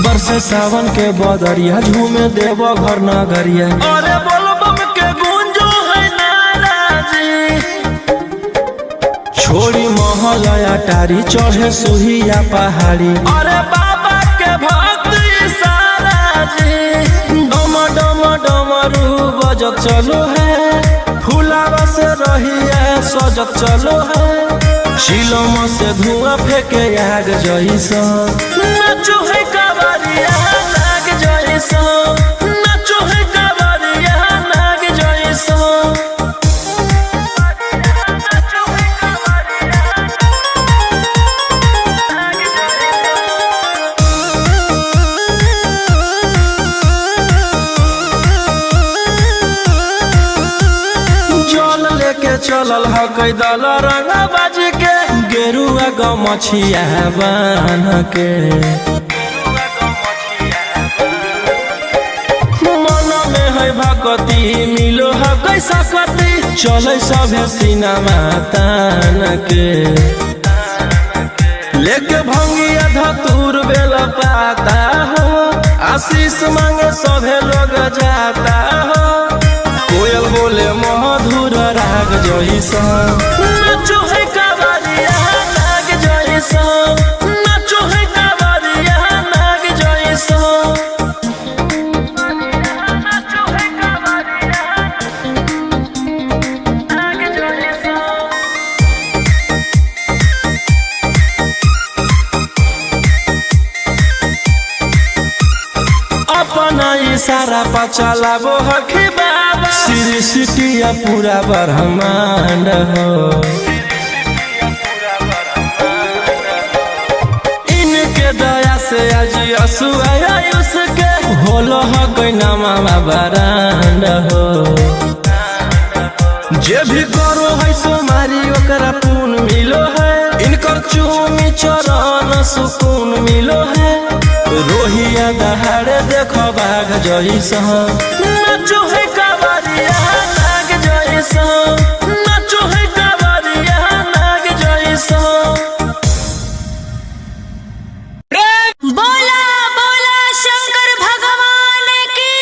बरसे सावन के बदरिया झूमे देव घर नगरिया अरे बोलबम के गूंजो है नाराजी। छोड़ी महलया टारी चढ़े सुहिया पहाड़ी अरे बाबा के भक्त सारा जी। डम डम डमरू बजत चलो है फुलावा से रहिया सजत चलो है शिलम से धुआं फेंके आग जैसा नाचो है कावरिया नाग जैसा नाचो है कावरिया नाग जैसा नाचो है कावरिया नाग जल लेके चलल ह कैदल रंग बाज के गेरुआ गमछिया बान के मन में है भगती मिलो है कैसा कती चले सभे सिनेमा तान के लेके भंगिया धतूर बेला पाता हो आशीष मांगे सभे लोग जाता हो कोयल बोले मधुर राग जैसा नाचो है कावरिया नाग जैसा नाचो है कावरिया नाग जैसा नाचो है कावरिया नाग जैसा अपना इशारा पर चलाबो हखी बाबा श्री सिटिया पूरा ब्रह्मांड हो इनके दया से आज आयुष के होलो ह गैनामा बरांड हो जे भी करो है सोमारी ओकरा पुण्य मिलो है इनकर चूमी चरण सुकून मिलो है रोहिया दहाड़े देखो बाघ जैसा नाचो है कावरिया नाग जैसा नाचो है कावरिया नाग जैसा बोला बोला शंकर भगवान की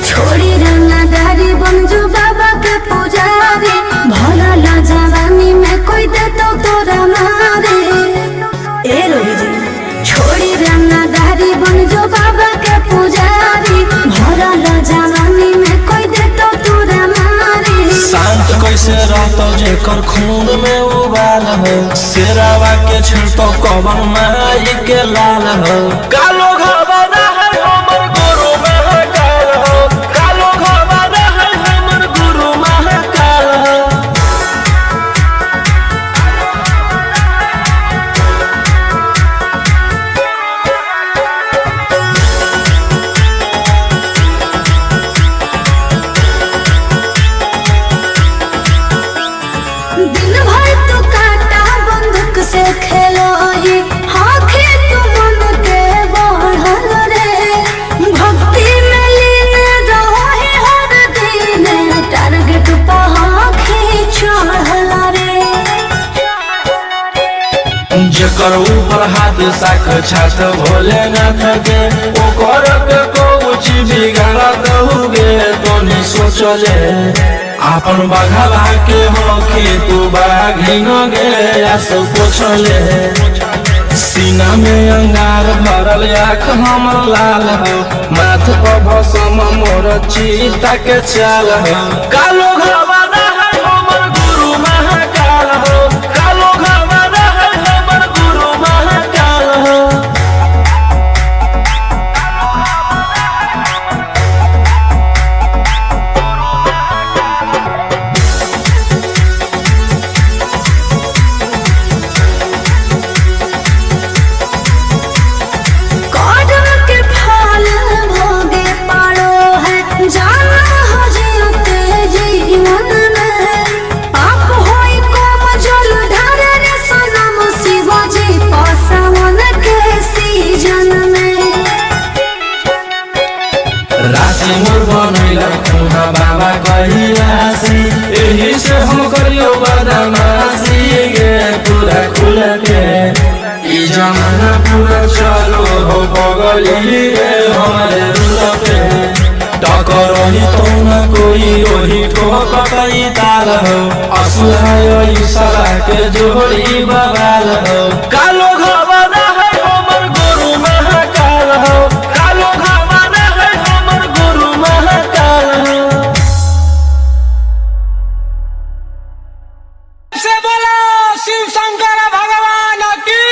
छोड़ी रंगदारी बंजू बाबा के पुजारी भला ला जवानी में कोई दे तो तोरा मारे ए रोही जी छोड़ी रंगदारी बंजू बाबा के पुजारी भला ला जवानी में कोई दे तो तोरा मारे शांत कैसे रहतो जेकर खून में उबाल हो शेरावा के छिड़तो कवन माई के लाल हो कालो घबरा है हमर गुरु महाकाल हो कालो घबरा है हमर गुरु महाकाल हो जेकर ऊपर हाथ साक्षात भोलेनाथ के ओकर के कुछ बिगाड़त हुगे तोनी सोचले आपन बघला के होके तू बाघिन गे आस पोछले सीना में अंगार भरल आँख हमर लाल हो माथ पर भसम मोर चीता के चाल हो कालो घरवाना है हमर गुरु महाकाल हो कालो घरवाना है हमर गुरु महाकाल हो राशि मोर बनैला खुहा बाबा कहिलासी एही से हम करियो बदमाशी गे पूरा खुल के ई जमाना पूरा चलो हो बगली रे हमारे रुल पे टकरही तो न कोई ओही ठोकई ताल हो असुहाय ईशा के जोड़ी बवाल हो कालो घरवाना है हमर गुरु महाकाल हो कालो घरवाना है हमर गुरु महाकाल हो से बोला शिव शंकर भगवान की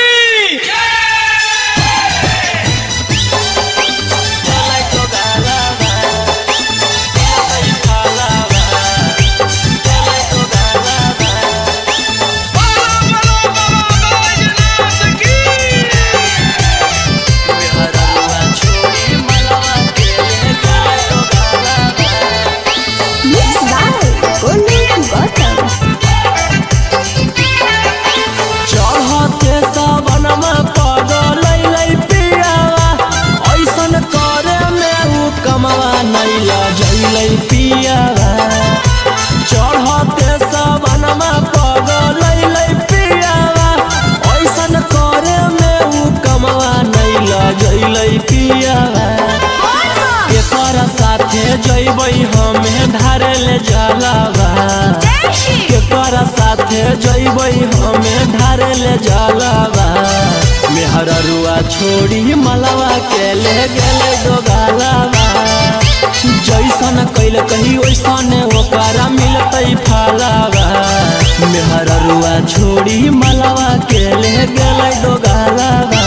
चढ़ते सबनमा पगलै पियावा ऐसन करे में उ कमवा नहीं लजैलै पियावा केकर साथे जइबै हमें धारे ले जलावा केकर साथे जइबै हमें धारे ले जलावा मेहररुआ छोड़ी मलवा के ले गेले दोगालावा जैसन कैल कही वैसन ओकरा मिलतै फलावा मेहररुआ छोड़ी मलवा के ले गेलै दोगालावा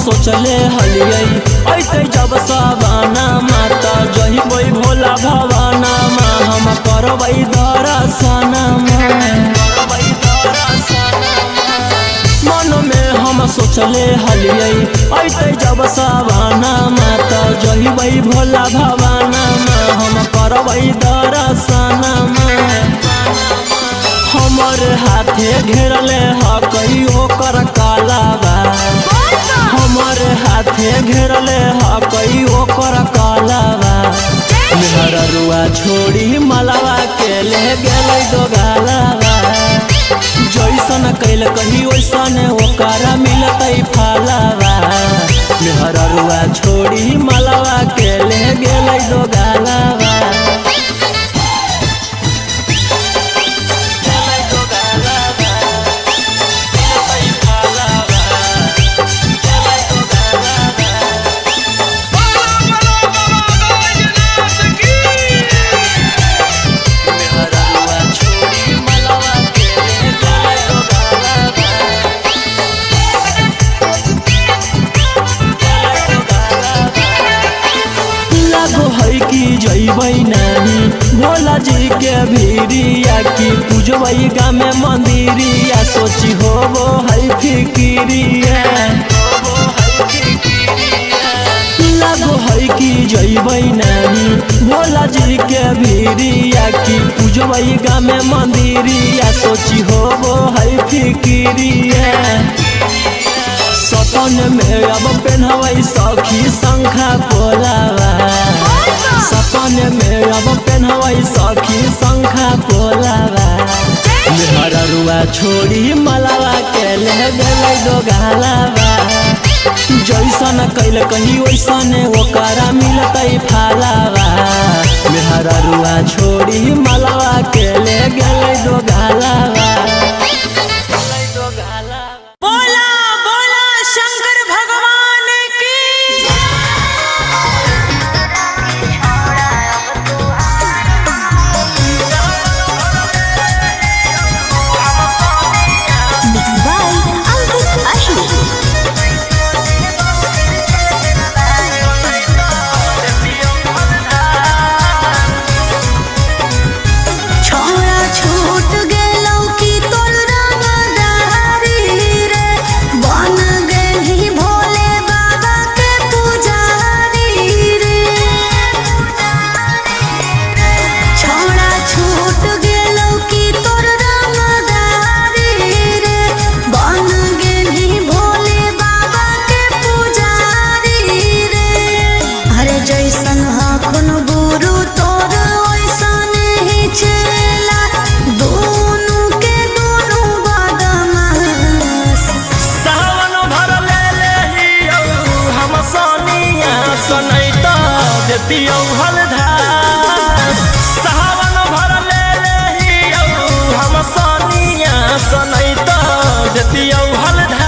सोचले हलियै ऐते जब सवाना माता जहिबै भोला भवाना मा हम करबै दर्शना मन में हम सोचले हलियै ऐते जब सवाना माता जहिबै भोला भवाना मा हम करबै दर्शना हमर हाथे घेरले हकई ओकर कालाबा हमर हाथे घेरले हकई ओकर कालाबा मेहररुआ छोड़ी मलवा के ले गेलै दोगालाबा जैसन कैल कही वैसन ओकरा मिलतै फलावा मेहररुआ छोड़ी मलवा के ले गेलै दोगालाबा जइबै नहीं भोला जी के भीरिया की पूजबै गामे मंदिरिया सोची होबो है फिकिरिया। की जइबै नानी भोला जी के भीरिया की पूजबै गाँव में मंदिरिया सोची होबो है फिकिरिया सपन में अब पेन्हबै सखी शंखा पोलावा सपन में अब पेन्हबै सखी शंखा पोलावा मेहररुआ छोड़ी मलावा के ले गेलै दोगालावा जैसन कैल कहीं वैसन ओकरा मिलतै फालावा मेहररुआ छोड़ी मलावा के ले गेलै दोगालावा बोला बोला शंकर भगवान की Mixed by Ankit Ashmi. छोरा छूट गेलौ की तोर रंगदारी रे बन गेलही भोले बाबा के पुजारी रे छोरा छूट गेलौ की तोर रंगदारी रे बन गेलही भोले बाबा के पुजारी रे अरे जैसन हखन गुरु तोर ओइसन ही चला दोनों के दोनों बदमाश सावन भर ले लेहियो हम सोनिया सनैता देतियो हलधार सावन भर ले लेहियो हम सोनिया सनैता देतियो हलधार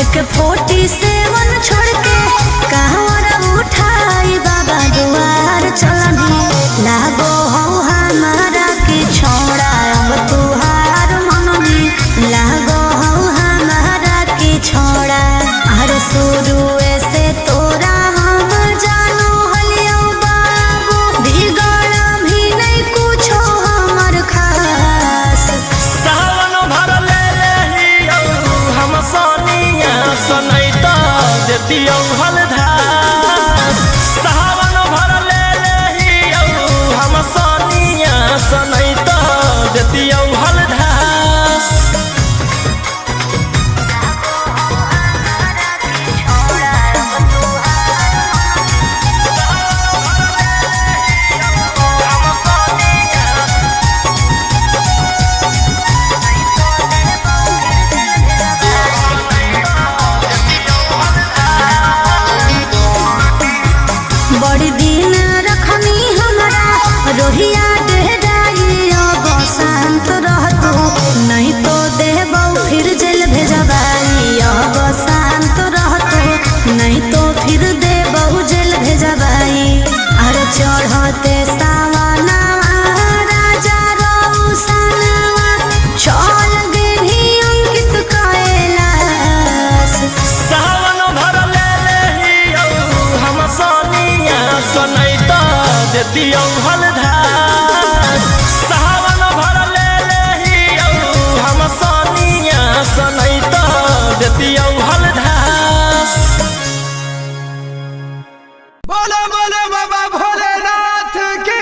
एक 47 छोड़ के कहवर उठाई बाबा दुआर चलनी लागो हो हमारा के छोड़ा अब तुहार मननी लागो हो हमारा के छोड़ा अरे शुरू से तोरा हम जानो हलियो बाबू बिगड़ भी नहीं कुछो हमर खास सावन भर ले लेहियो हम सोनिया सनैता देतियो हलधार सावन भर ले लेहियो हम सोनिया सनैता देतियो हलधार बड़ी दिन रखनी हमारा रोहिया डेराई अब शांत रहतो नहीं तो देबौ फिर जेल भेजबाई अब शांत रहतो नहीं तो फिर देबौ जेल भेजबाई अरे चढ़ते सावना राजा रौसनवा चल गेली अंकित कैलाश सावन भर ले लेहियो हम सोनिया सनैता देतियो हलधार सावन भर ले लेहियो हम सोनिया सनैता देतियो हलधार बोलो बोलो बाबा भोलेनाथ की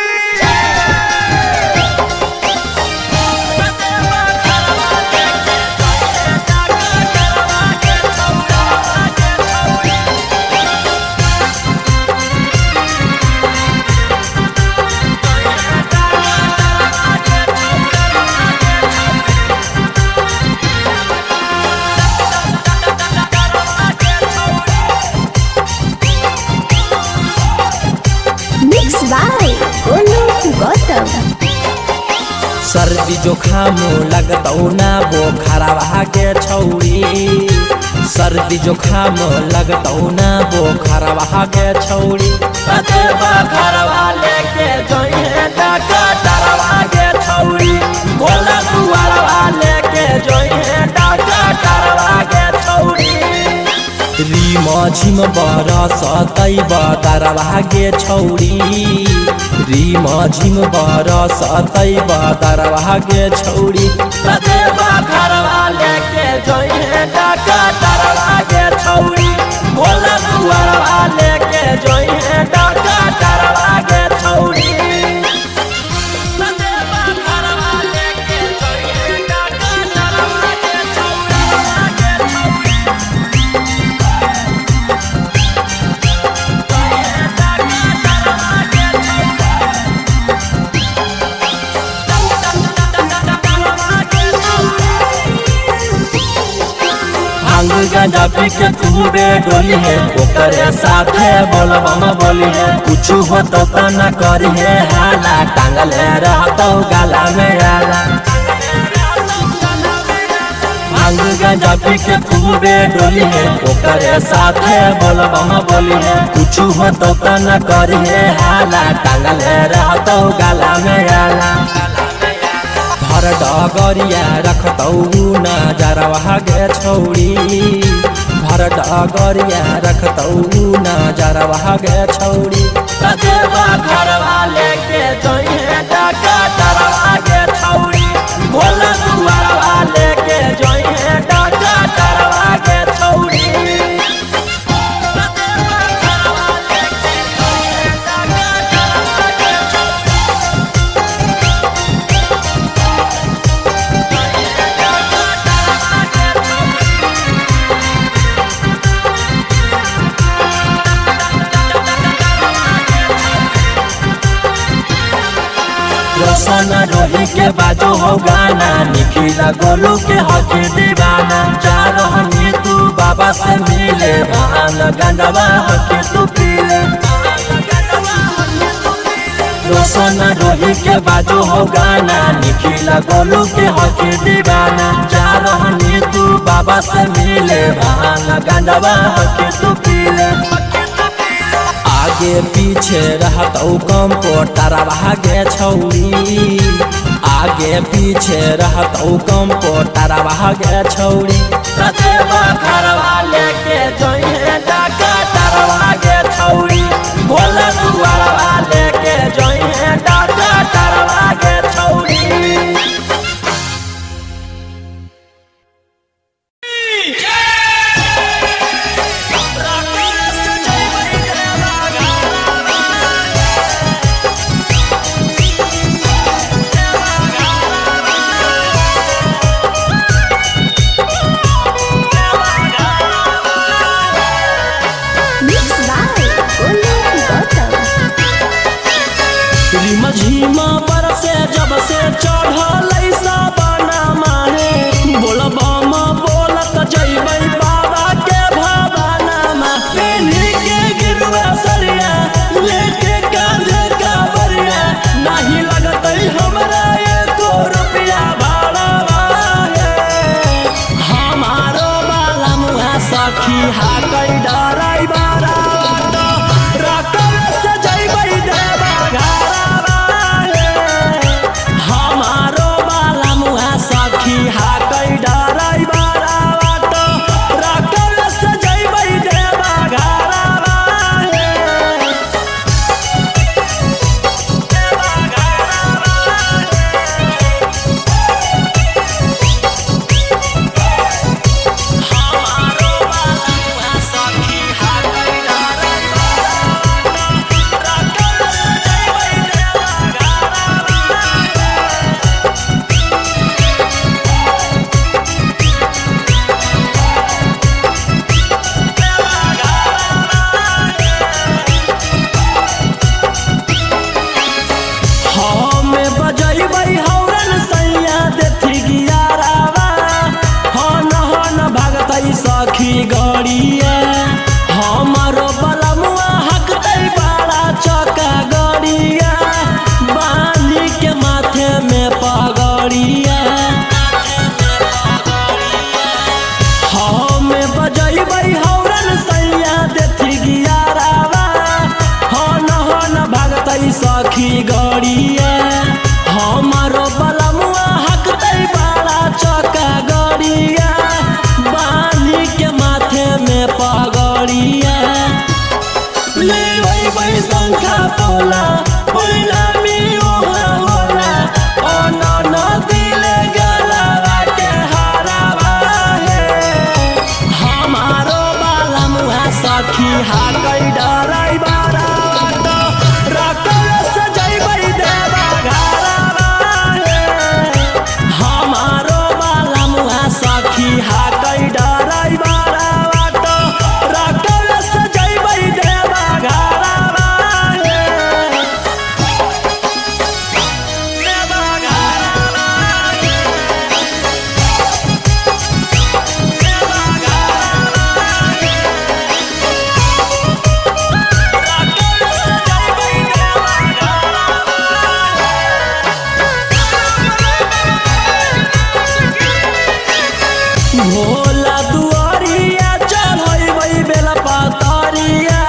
Mixed by Olu Gautam. सर्दी जोखाम लगतौ ना बोखरवा के छौरी सर्दी जोखाम लगतौ ना बोखरवा के छौरी कतबा घरवा लेके जोइहे डॉक्टरवा के छौरी भोला दुआरवा लेके झिम बरसतै बदरवा गे छौरी रिम झिम बरसतै बदरवा गे छौरी देवा घरवा लेके जइहे डाका डरवा गे छौरी भोला दुआरवा लेके जइहे डाका डरवा गे छौरी गांजा पी के खूबे डोली है ओकरे साथे बोलबम बोली है कुछ हो तो न करी है हाला टांगल रहतो गला में आला भांग गांजा पी के खूबे डोली है ओकरे साथे बोलबम बोली है कुछ हो तो न करी है हाला टांगल रहतो गला में आला हर डगरिया रखतौ नजरवा गे छौरी भर डगरिया रखतौ नजरवा गे छौरी देवा घरवा लेके जइहे डाका डरवा गे छौरी भोला दुआरवा लेके जइहे डाका डरवा गे छौरी रोशन रोही के बाजो हो गाना निखिला गोलू के हक दीवाना जा रहनी तू बाबा से मिले भान गंडवा हक तू पीले रोशन रोही के बाजो हो गाना निखिला गोलू के हक दीवाना जा रहनी तू बाबा से मिले भान गंडवा हक तू पीले आगे पीछे रहतौ कंप्यूटरवा गे छौरी आगे पीछे रहतौ कंप्यूटरवा गे छौरी देवा घरवा लेके जइहे डाका डरवा गे छौरी भोला दुआरवा लेके जइहे डाका डरवा गे छौरी झीमा पर से जब से चढ़ल साबना माहे बोलबम बोलत जइबै बाबा के भवाना मा पेन्ही के गिरवा सरिया लेके कांधे कावरिया नहीं लगतै हमरा एको रुपया भाड़ा हमारो बाला मुहा सखी हाकै डराई बारा रकम से जइबै देवा घरा हाकै डराई बारा बाटो रकम से जइबै देवा घरवा हमारो बाला सखी हाकै डराई बारा रकम से जइबै देवा सखी गड़िया हमारो बलमुआ हकतै बड़ा चौका गड़िया बांधी के माथे में पगड़िया हमें बजैबै हौरन सैया देथी गियारावा हन भागतै सखी गड़िया हमारो बलमुआ हकतै बड़ा चौका गड़िया बांधी के माथे में पगड़िया जइबै शंखा पोला परिणामी ओहा होला अनन दिले गलावा के हारावा हे हमारो बाला मुहा सखी हाकै डराई बारावा तो रकल से जइबै देवा घरावा हे हमारो बाला मुहा सखी हाकै डराई बारावा तो रकल से जइबै देवा घरावा हे देवा घरावा हे देवा घरावा हे रकल से जइबै देवा घरावा भोला दुआरिया चढ़बै बेला पातरिया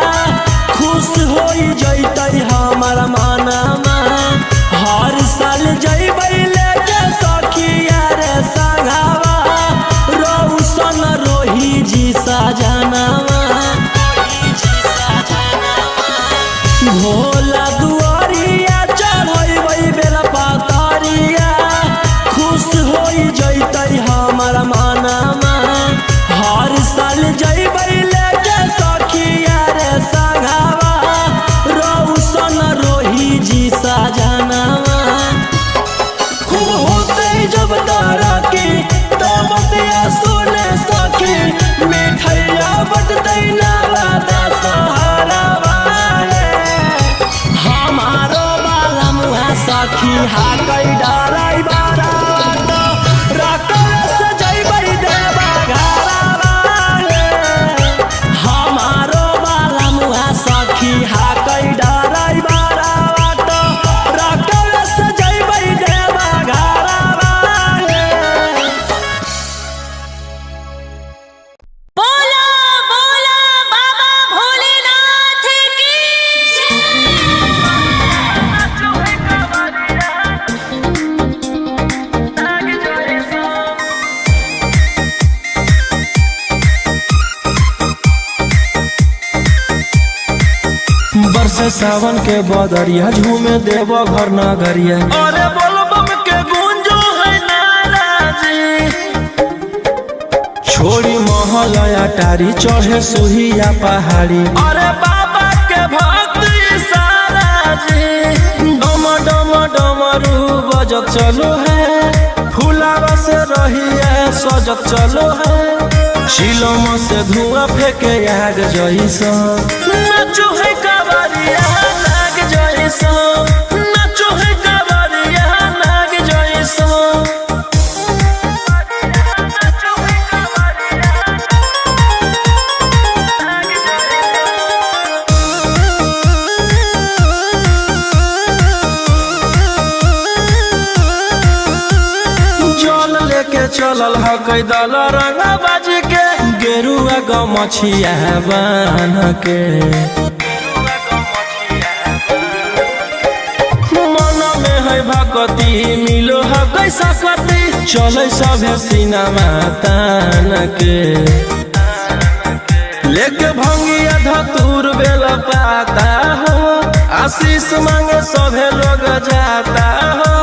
खुश होई जइतै हमर मनमा हर साल जइबै लेके सखिया रे संघावा रौशन रोही जी सजनावा भोला दुआरिया चढ़बै बेला पातरिया खुश होई जइतै हमर मनमा हर साल जइबै लेके सखिया रे संघावा रौशन रोही जी सजनावा खूब होतै जब तारा की तब बतिया सुने सखी मिठैया बटतै नाला दशहरावा हे हमारो बाला मुहा सखी हाकै डराई बारावा तो रकल से जइबै देवा घरावा हे हमारो बाला मुहा सखी हाकै डराई बारावा तो रकल से जइबै देवा घरावा हे बोला बोला बाबा भोलेनाथ की बरसे सावन के बदरिया झूमे देव घर नगरिया अरे बोलबम के गूंजो है नाराजी छोड़ी महल अटारी चढ़े सुहिया पहाड़ी अरे बाबा के भक्त सारा जी डम डम डमरू बजत चलो है फुलावा से रही है सजत चलो है शिलम से धुआं फेंके आग जैसा नाचो है कावरिया नाग जैसा नाचो है कावरिया नाग जैसा नाचो है कावरिया नाग जल लेके चलल ह कैदल रंगा बाजी के गेरुआ गमछिया बान के मन में है भक्ति मिलो है कैसा कति चले सभे सिनेमा तान के लेके भंगिया धतूर बेल पाता हो आशीष मांगे सभे लोग जाता हो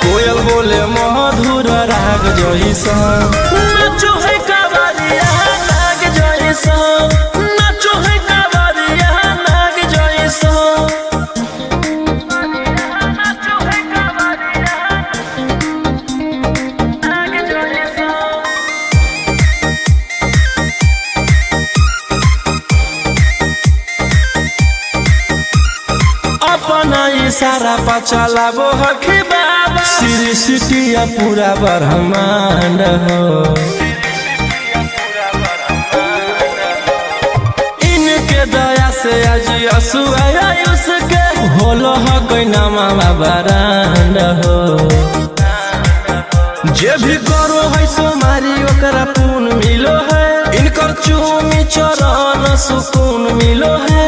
कोयल बोले मधुर राग जैसा नाचो है कावरिया नाग जैसा नाचो है कावरिया नाग जैसा नाचो है कावरिया नाग जैसा अपना इशारा पर चलाबो हखी बाबा श्री सिटिया पूरा ब्रह्मांड हो इनके दया से आज असुआ उसके होलो ह कोई नामा बरांड हो जे भी करो है सोमारी ओकरा पुण्य मिलो है इनकर चूमी चरण सुकून मिलो है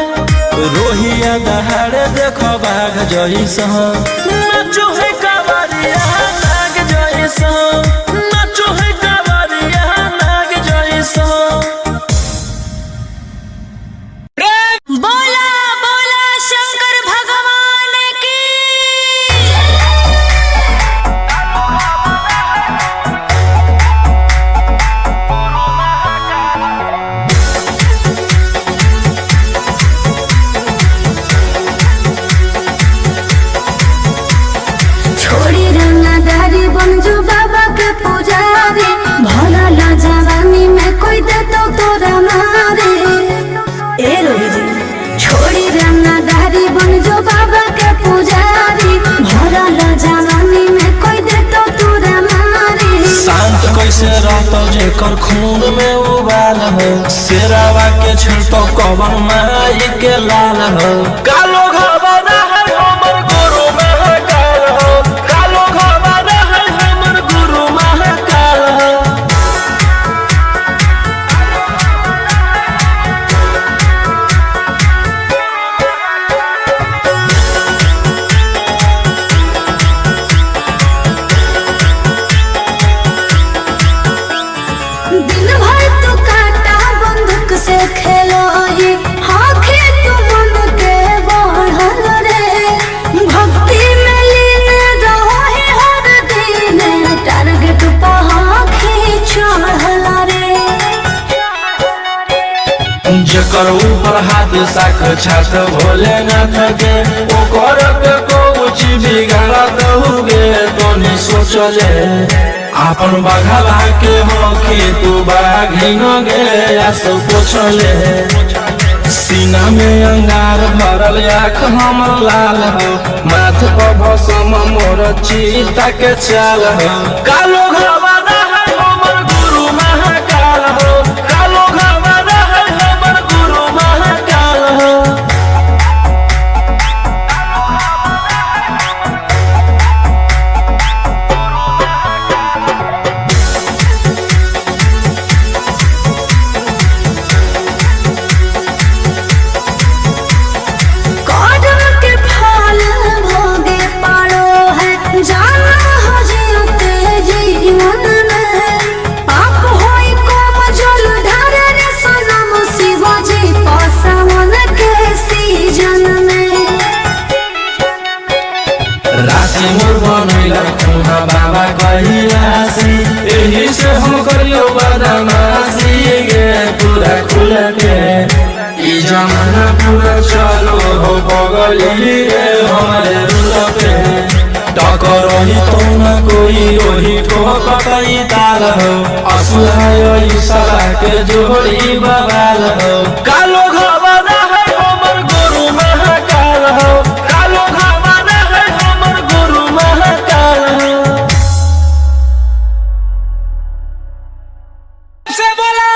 रोहिया दहाड़े देखो बाघ जैसा नाचो है कावरिया नाग जैसा नाचो है कावरिया नाग जैसा बोला बोला पवन माई के लाल हो। कालो घबरा है हमर गुरु महाकाल हो, कालो घबरा है हमर गुरु महाकाल हो। दिन भर तू काटा बंदूक से खेलो ही, आँखें तू मन के बढ़ल रे। भक्ति में लीन रहो ही हर दिन, टारगेट पे आँखें चढ़ल रे। जकर ऊपर हाथ साक्षात भोलेनाथ के, ओकर के कुछ बिगाड़त हुए तोनी सोचले। आपन बघला के हो कि तू बाघिन गे आस पोछले। सीना में अंगार भरल आँख हमर लाल हो, माथ पर भसम मोर चीता के चाल हो। कालो घबरा है हमर गुरु महाकाल हो, कालो घबरा है हमर गुरु महाकाल हो। कदम के फल भोगे पारो है, जाना हो जीते जीवन में। पाप होई कम जल ढारे रे सनम, शिवाजी पासवन के सीजन में। राशि मोर बनैला खुहा बाबा कहिलासी, एही से हम करियो बदमाशी गे पूरा खुल के। ई जमाना पूरा चलो हो बगली रे हमारे रुल पे। टकरही तो न कोई रोही ठोकतई ताल हो, असुहाय सला के जोड़ी बवाल हो। कालो घबरा है हमर गुरु महाकाल हो, कालो घबरा है हमर गुरु महाकाल हो। से बोला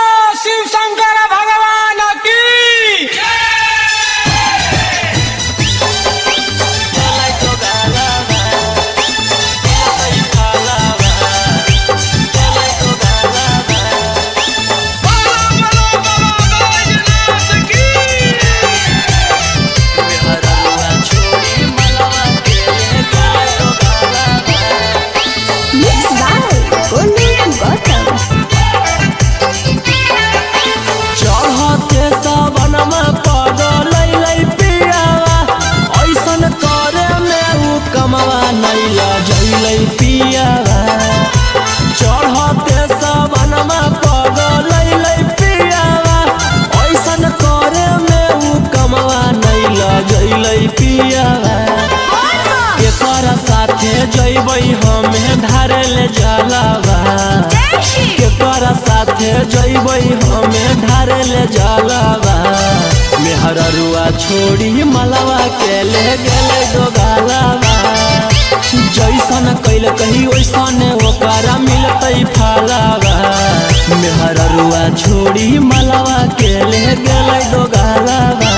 शिव शंकर भगवान की चढ़ते सावनमा पगलै पियावा, ऐसन करे में उ कमवा नैला जैलै पियावा। चढ़ते सावनमा पगलै पियावा, ऐसन करे में उ कमवा नैला जैलै पियावा। केकरा साथे जैबै हमे धारे ले जलावा, केकरा साथे जैबै हमे धारे ले जलावा। मेहररुआ छोड़ी मलवा के ले गेले दोगालावा। जैसन कैल कही वैसन ओकरा मिलतै फलावा। मेहररुआ छोड़ी मलवा के ले गेले दोगालावा।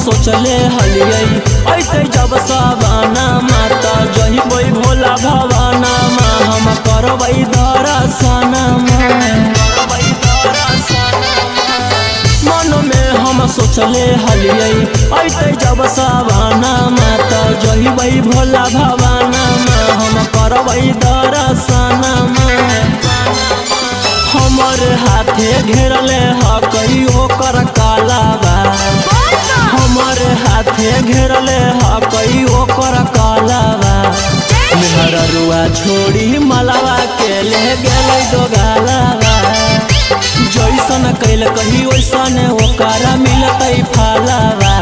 सोचले हलियै ऐते जब सावाना माता जहिबै भोला भवाना मा, हम करबै दर्शन मन में। हम सोचले हलियै ऐते जब सावाना माता जहिबै भोला भवाना मा, हम करबै दर्शन। हमर हाथे घेरले ह कहियो कर कालाबा, हमर हाथे घेरले ह कहियो कर कालाबा। मेहररुआ छोड़ी मलवा के ले गेलै दोगालाबा। जैसन कैल कैल कही वैसने ओकरा मिलतई फलावा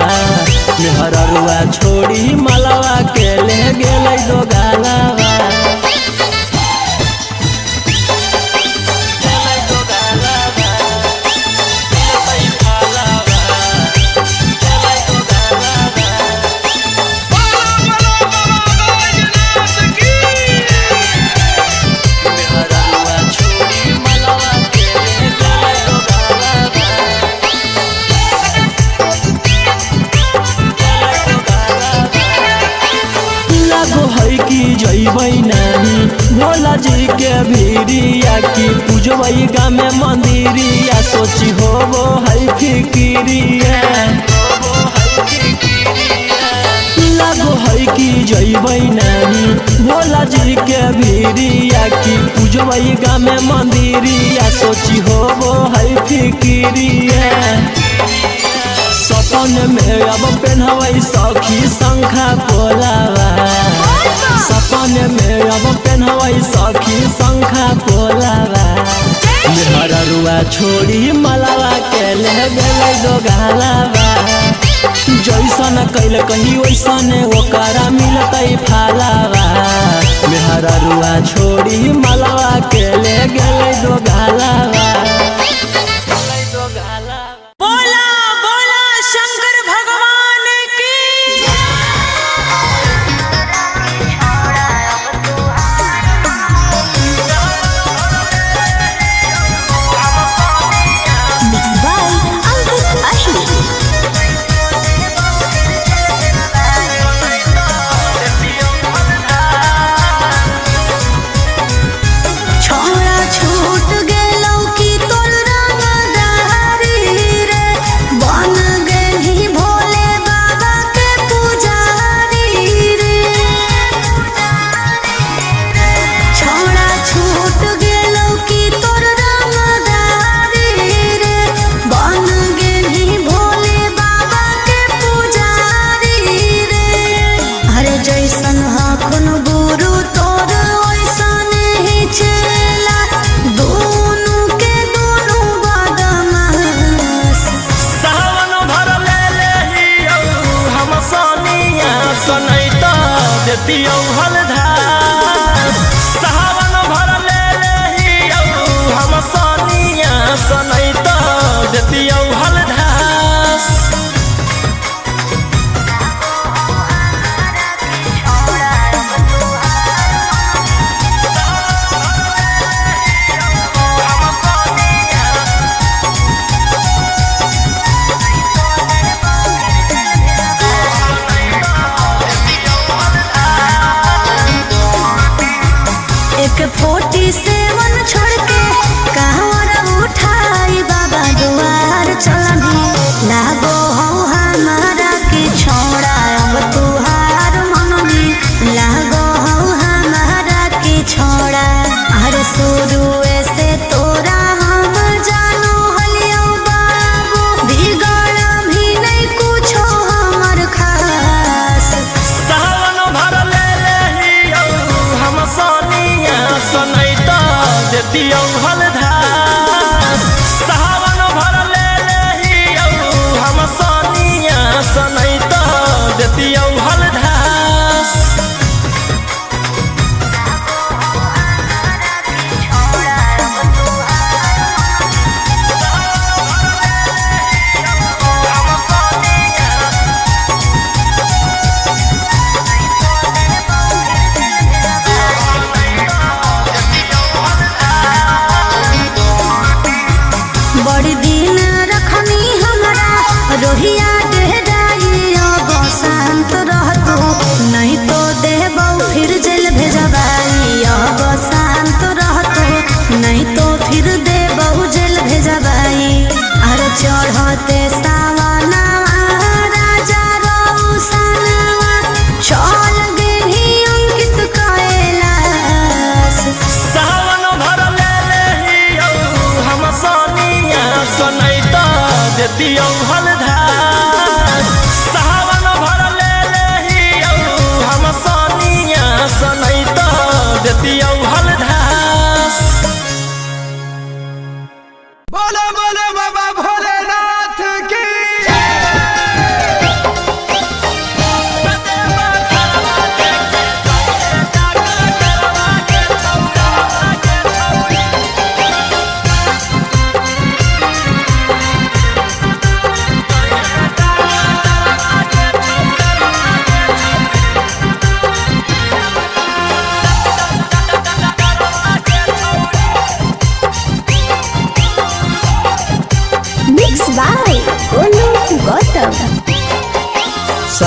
मेहररुआ छोड़ी मलवा के ले गेलै दो गालावा जइबै नहीं भोला जी के भीरिया की पूजबै गामे मंदिरिया सोची होबो है फिकिरिया लागो है कि जइबै नहीं भोला जी के भीरिया की पूजबै गामे मंदिरिया सोची होबो है फिकिरिया सपन में अब पेन्हबै सखी शंखा पोलावा सपन में अब पेन्हबै सखी शंखा पोलावा मेहररुआ छोड़ी मलावा के ले गेलै दो गालावा जैसन कैल कही वैसने ओकरा मिलतई फलावा मेहररुआ छोड़ी मलावा के ले गेलै दो गालावा बोला बोला शंकर भगवान की देतियौ हलधार सावन भर ले लेहियौ हम सनिया सनैत देतियौ हलधार एक 47 छोड़ के कहवर उठाई बाबा दुआर चलनी लागो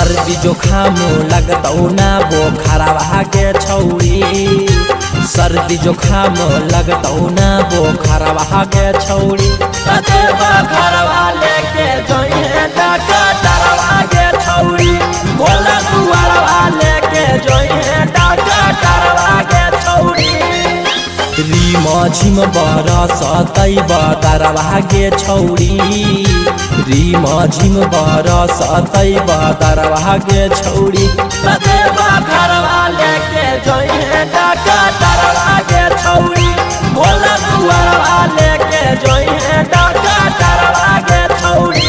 सर्दी जुखाम लगतौ ना बोखरवा के छौड़ी सर्दी जुखाम लगतौ ना बोखरवा के छौड़ी ततेवा घरवा लेके जोइहे डॉक्टरवा के छौड़ी भोला दुआरवा लेके जोइहे डॉक्टरवा के छौड़ी रीम झिम बरसतै बदरवा के छौड़ी रीम झिम बरसतै बदरवा के छौड़ी ततेवा घरवा लेके जोइहे डॉक्टरवा के छौड़ी भोला दुआरवा लेके जोइहे डॉक्टरवा के छौड़ी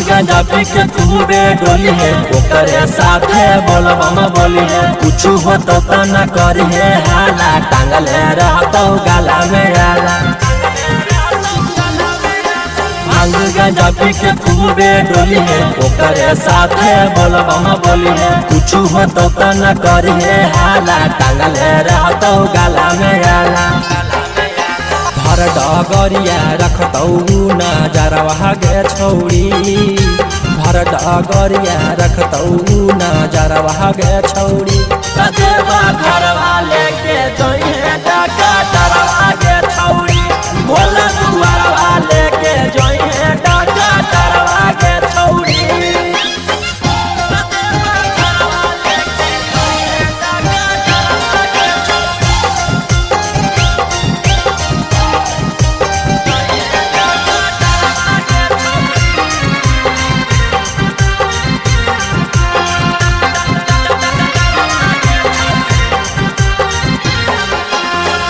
गांजा पी के खूबे डोली है ओकरे साथे बोलबम बोली है कुछ हो तो न करी है हाला टांगल रहतो गाला में आला भांग गांजा पी के खूबे डोली है ओकरे साथे बोलबम बोली है कुछ हो तो न करी है हाला टांगल रहतो गाला में आला भर डगरिया रखतौ नजरवा के छौड़ी भर डगरिया रखतौ नजरवा के छौड़ी ततेवा घरवा लेके जोइहे डॉक्टरवा के छौड़ी भोला दुआरवा लेके जोइहे डॉक्टरवा के छौड़ी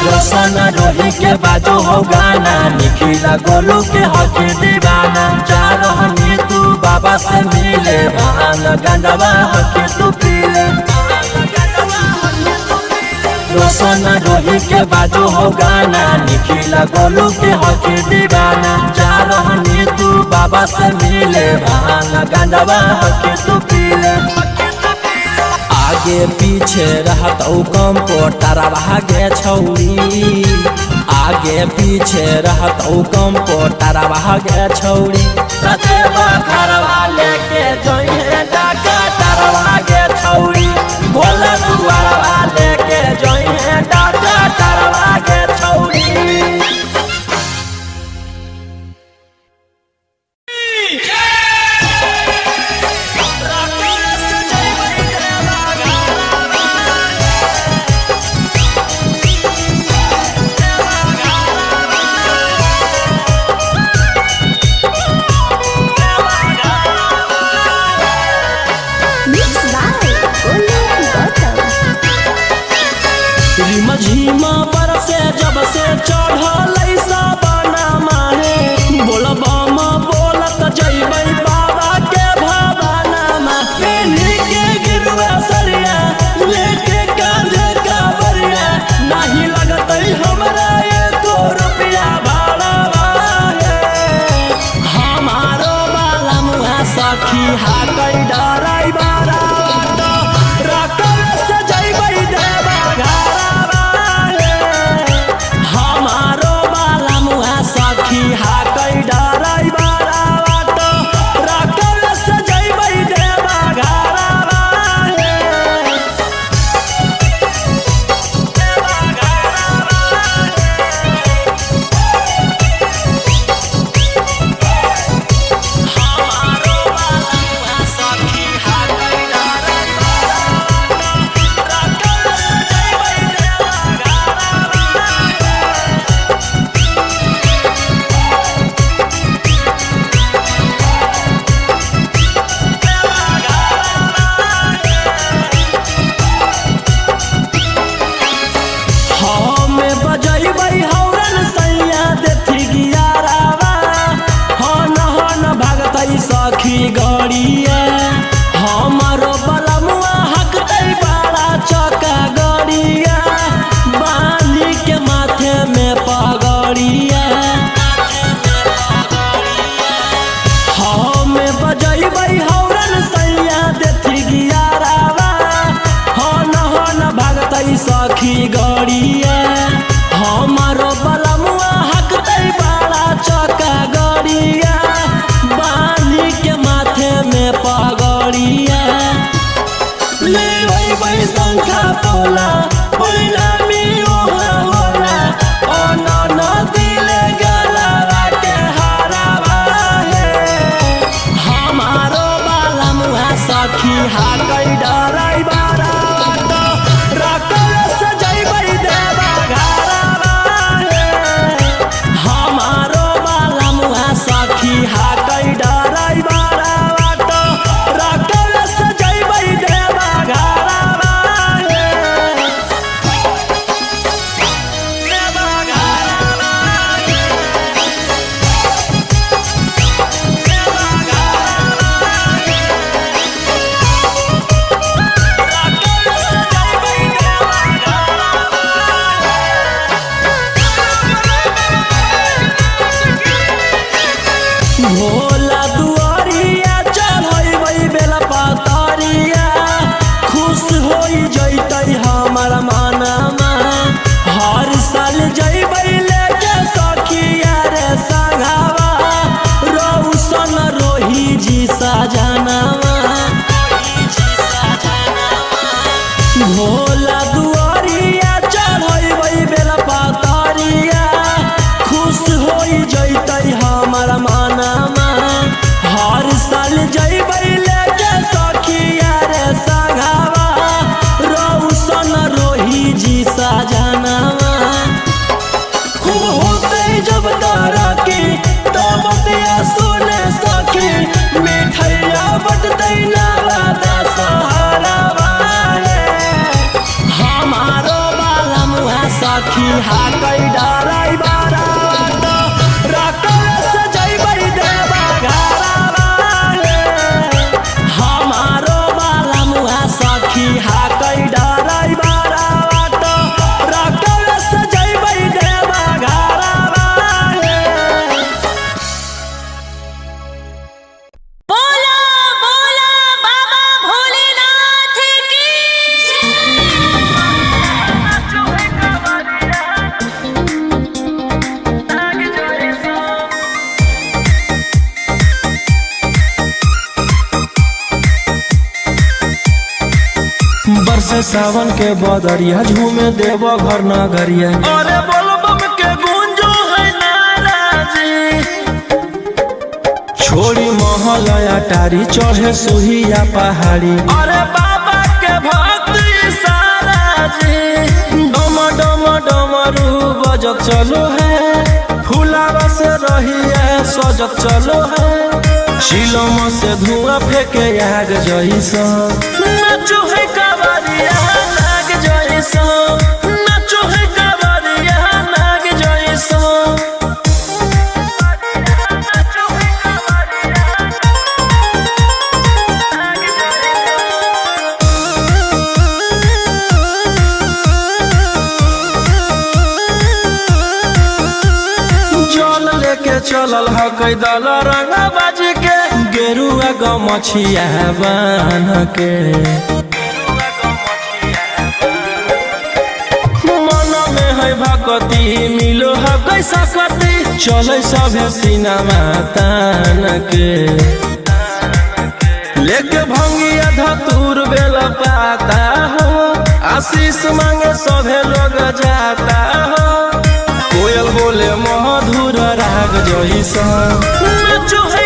रोशना रोही के बाजो हो गाना निखिला गोलू के हकी दीवाना जा रहनी तू बाबा से मिले भान गंडवा हकी तू पीले रोशना रोही के बाजो हो गाना निखिला गोलू के हकी दीवाना जा रहनी तू बाबा से मिले भान गंडवा हकी तू पीले आगे पीछे रहतौ कंपोटरवा के छौड़ी आगे पीछे रहतौ कंपोटरवा के छौड़ी ततेवा घरवा लेके जोइहे डॉक्टरवा के छौड़ी भोला दुआरवा लेके जोइहे डॉक्टरवा के छौड़ी झीमा बरसे जब से चढ़ल साबना माहे बोलबम बोलत जइबै बाबा के भवाना में पेन्ही के गिरवा सरिया लेके कांधे कावरिया नहीं लगतै हमरा एको रुपया भाड़ा हमारो बाला मुहा सखी हाकै डराई बारा रकम से जइबै देवा हाकै डराई बारा बाटो रकम से जइबै देवा घरवा हमारो बाला सखी हाकै डराई बारा रकम से जइबै देवा घरवा भोला दुआरिया चढ़बै बेला पातरिया खुश हो जैतै हमार मनमा हर साल जैबै लेके सखिया रे संगवा रौशन रोही जी सजनवा भोला दुआरिया चढ़बै बेला पातरिया खुश हो जैतै हमार मनमा हर साल जैबै लेके सखिया रे संगवा रौशन रोही जी सजनवा खूब होते जब तारा की तब दिया सुने सखी मिठैया बटतै नवादा सहारा हमारो बाला मुआ सखी हाकै डराई बारा हमारो बाला मुआ सखी हाकै डराई बारा जैबै देवा घरवा बोला बोला बाबा भोलेनाथ की बरसे सावन के बदरिया झूमे देव घर नगरिया अरे बोलबम के गूंजो है नाराजी छोड़ी महल अटारी चढ़े सुहिया पहाड़ी अरे बाबा के भक्ति सारा जी डम डम डमरू बजत चलो है फुलावा से रही है सजत चलो है शिलम से धुआं फेंके आग जैसा नाचो है कावरिया नाग जैसा नाचो है कावरिया नाग जैसा जल लेके चलल ह कैदल रंगा बाजी के गेरुआ गमछिया बान के मन में है भक्ति मिलो है कैसा कति चले सभे सिनेमा तान के लेके भंगिया धतूर बेल पाता हो आशीष मांगे सभे लोग जाता हो कोयल बोले मधुर राग जैसा नाचो है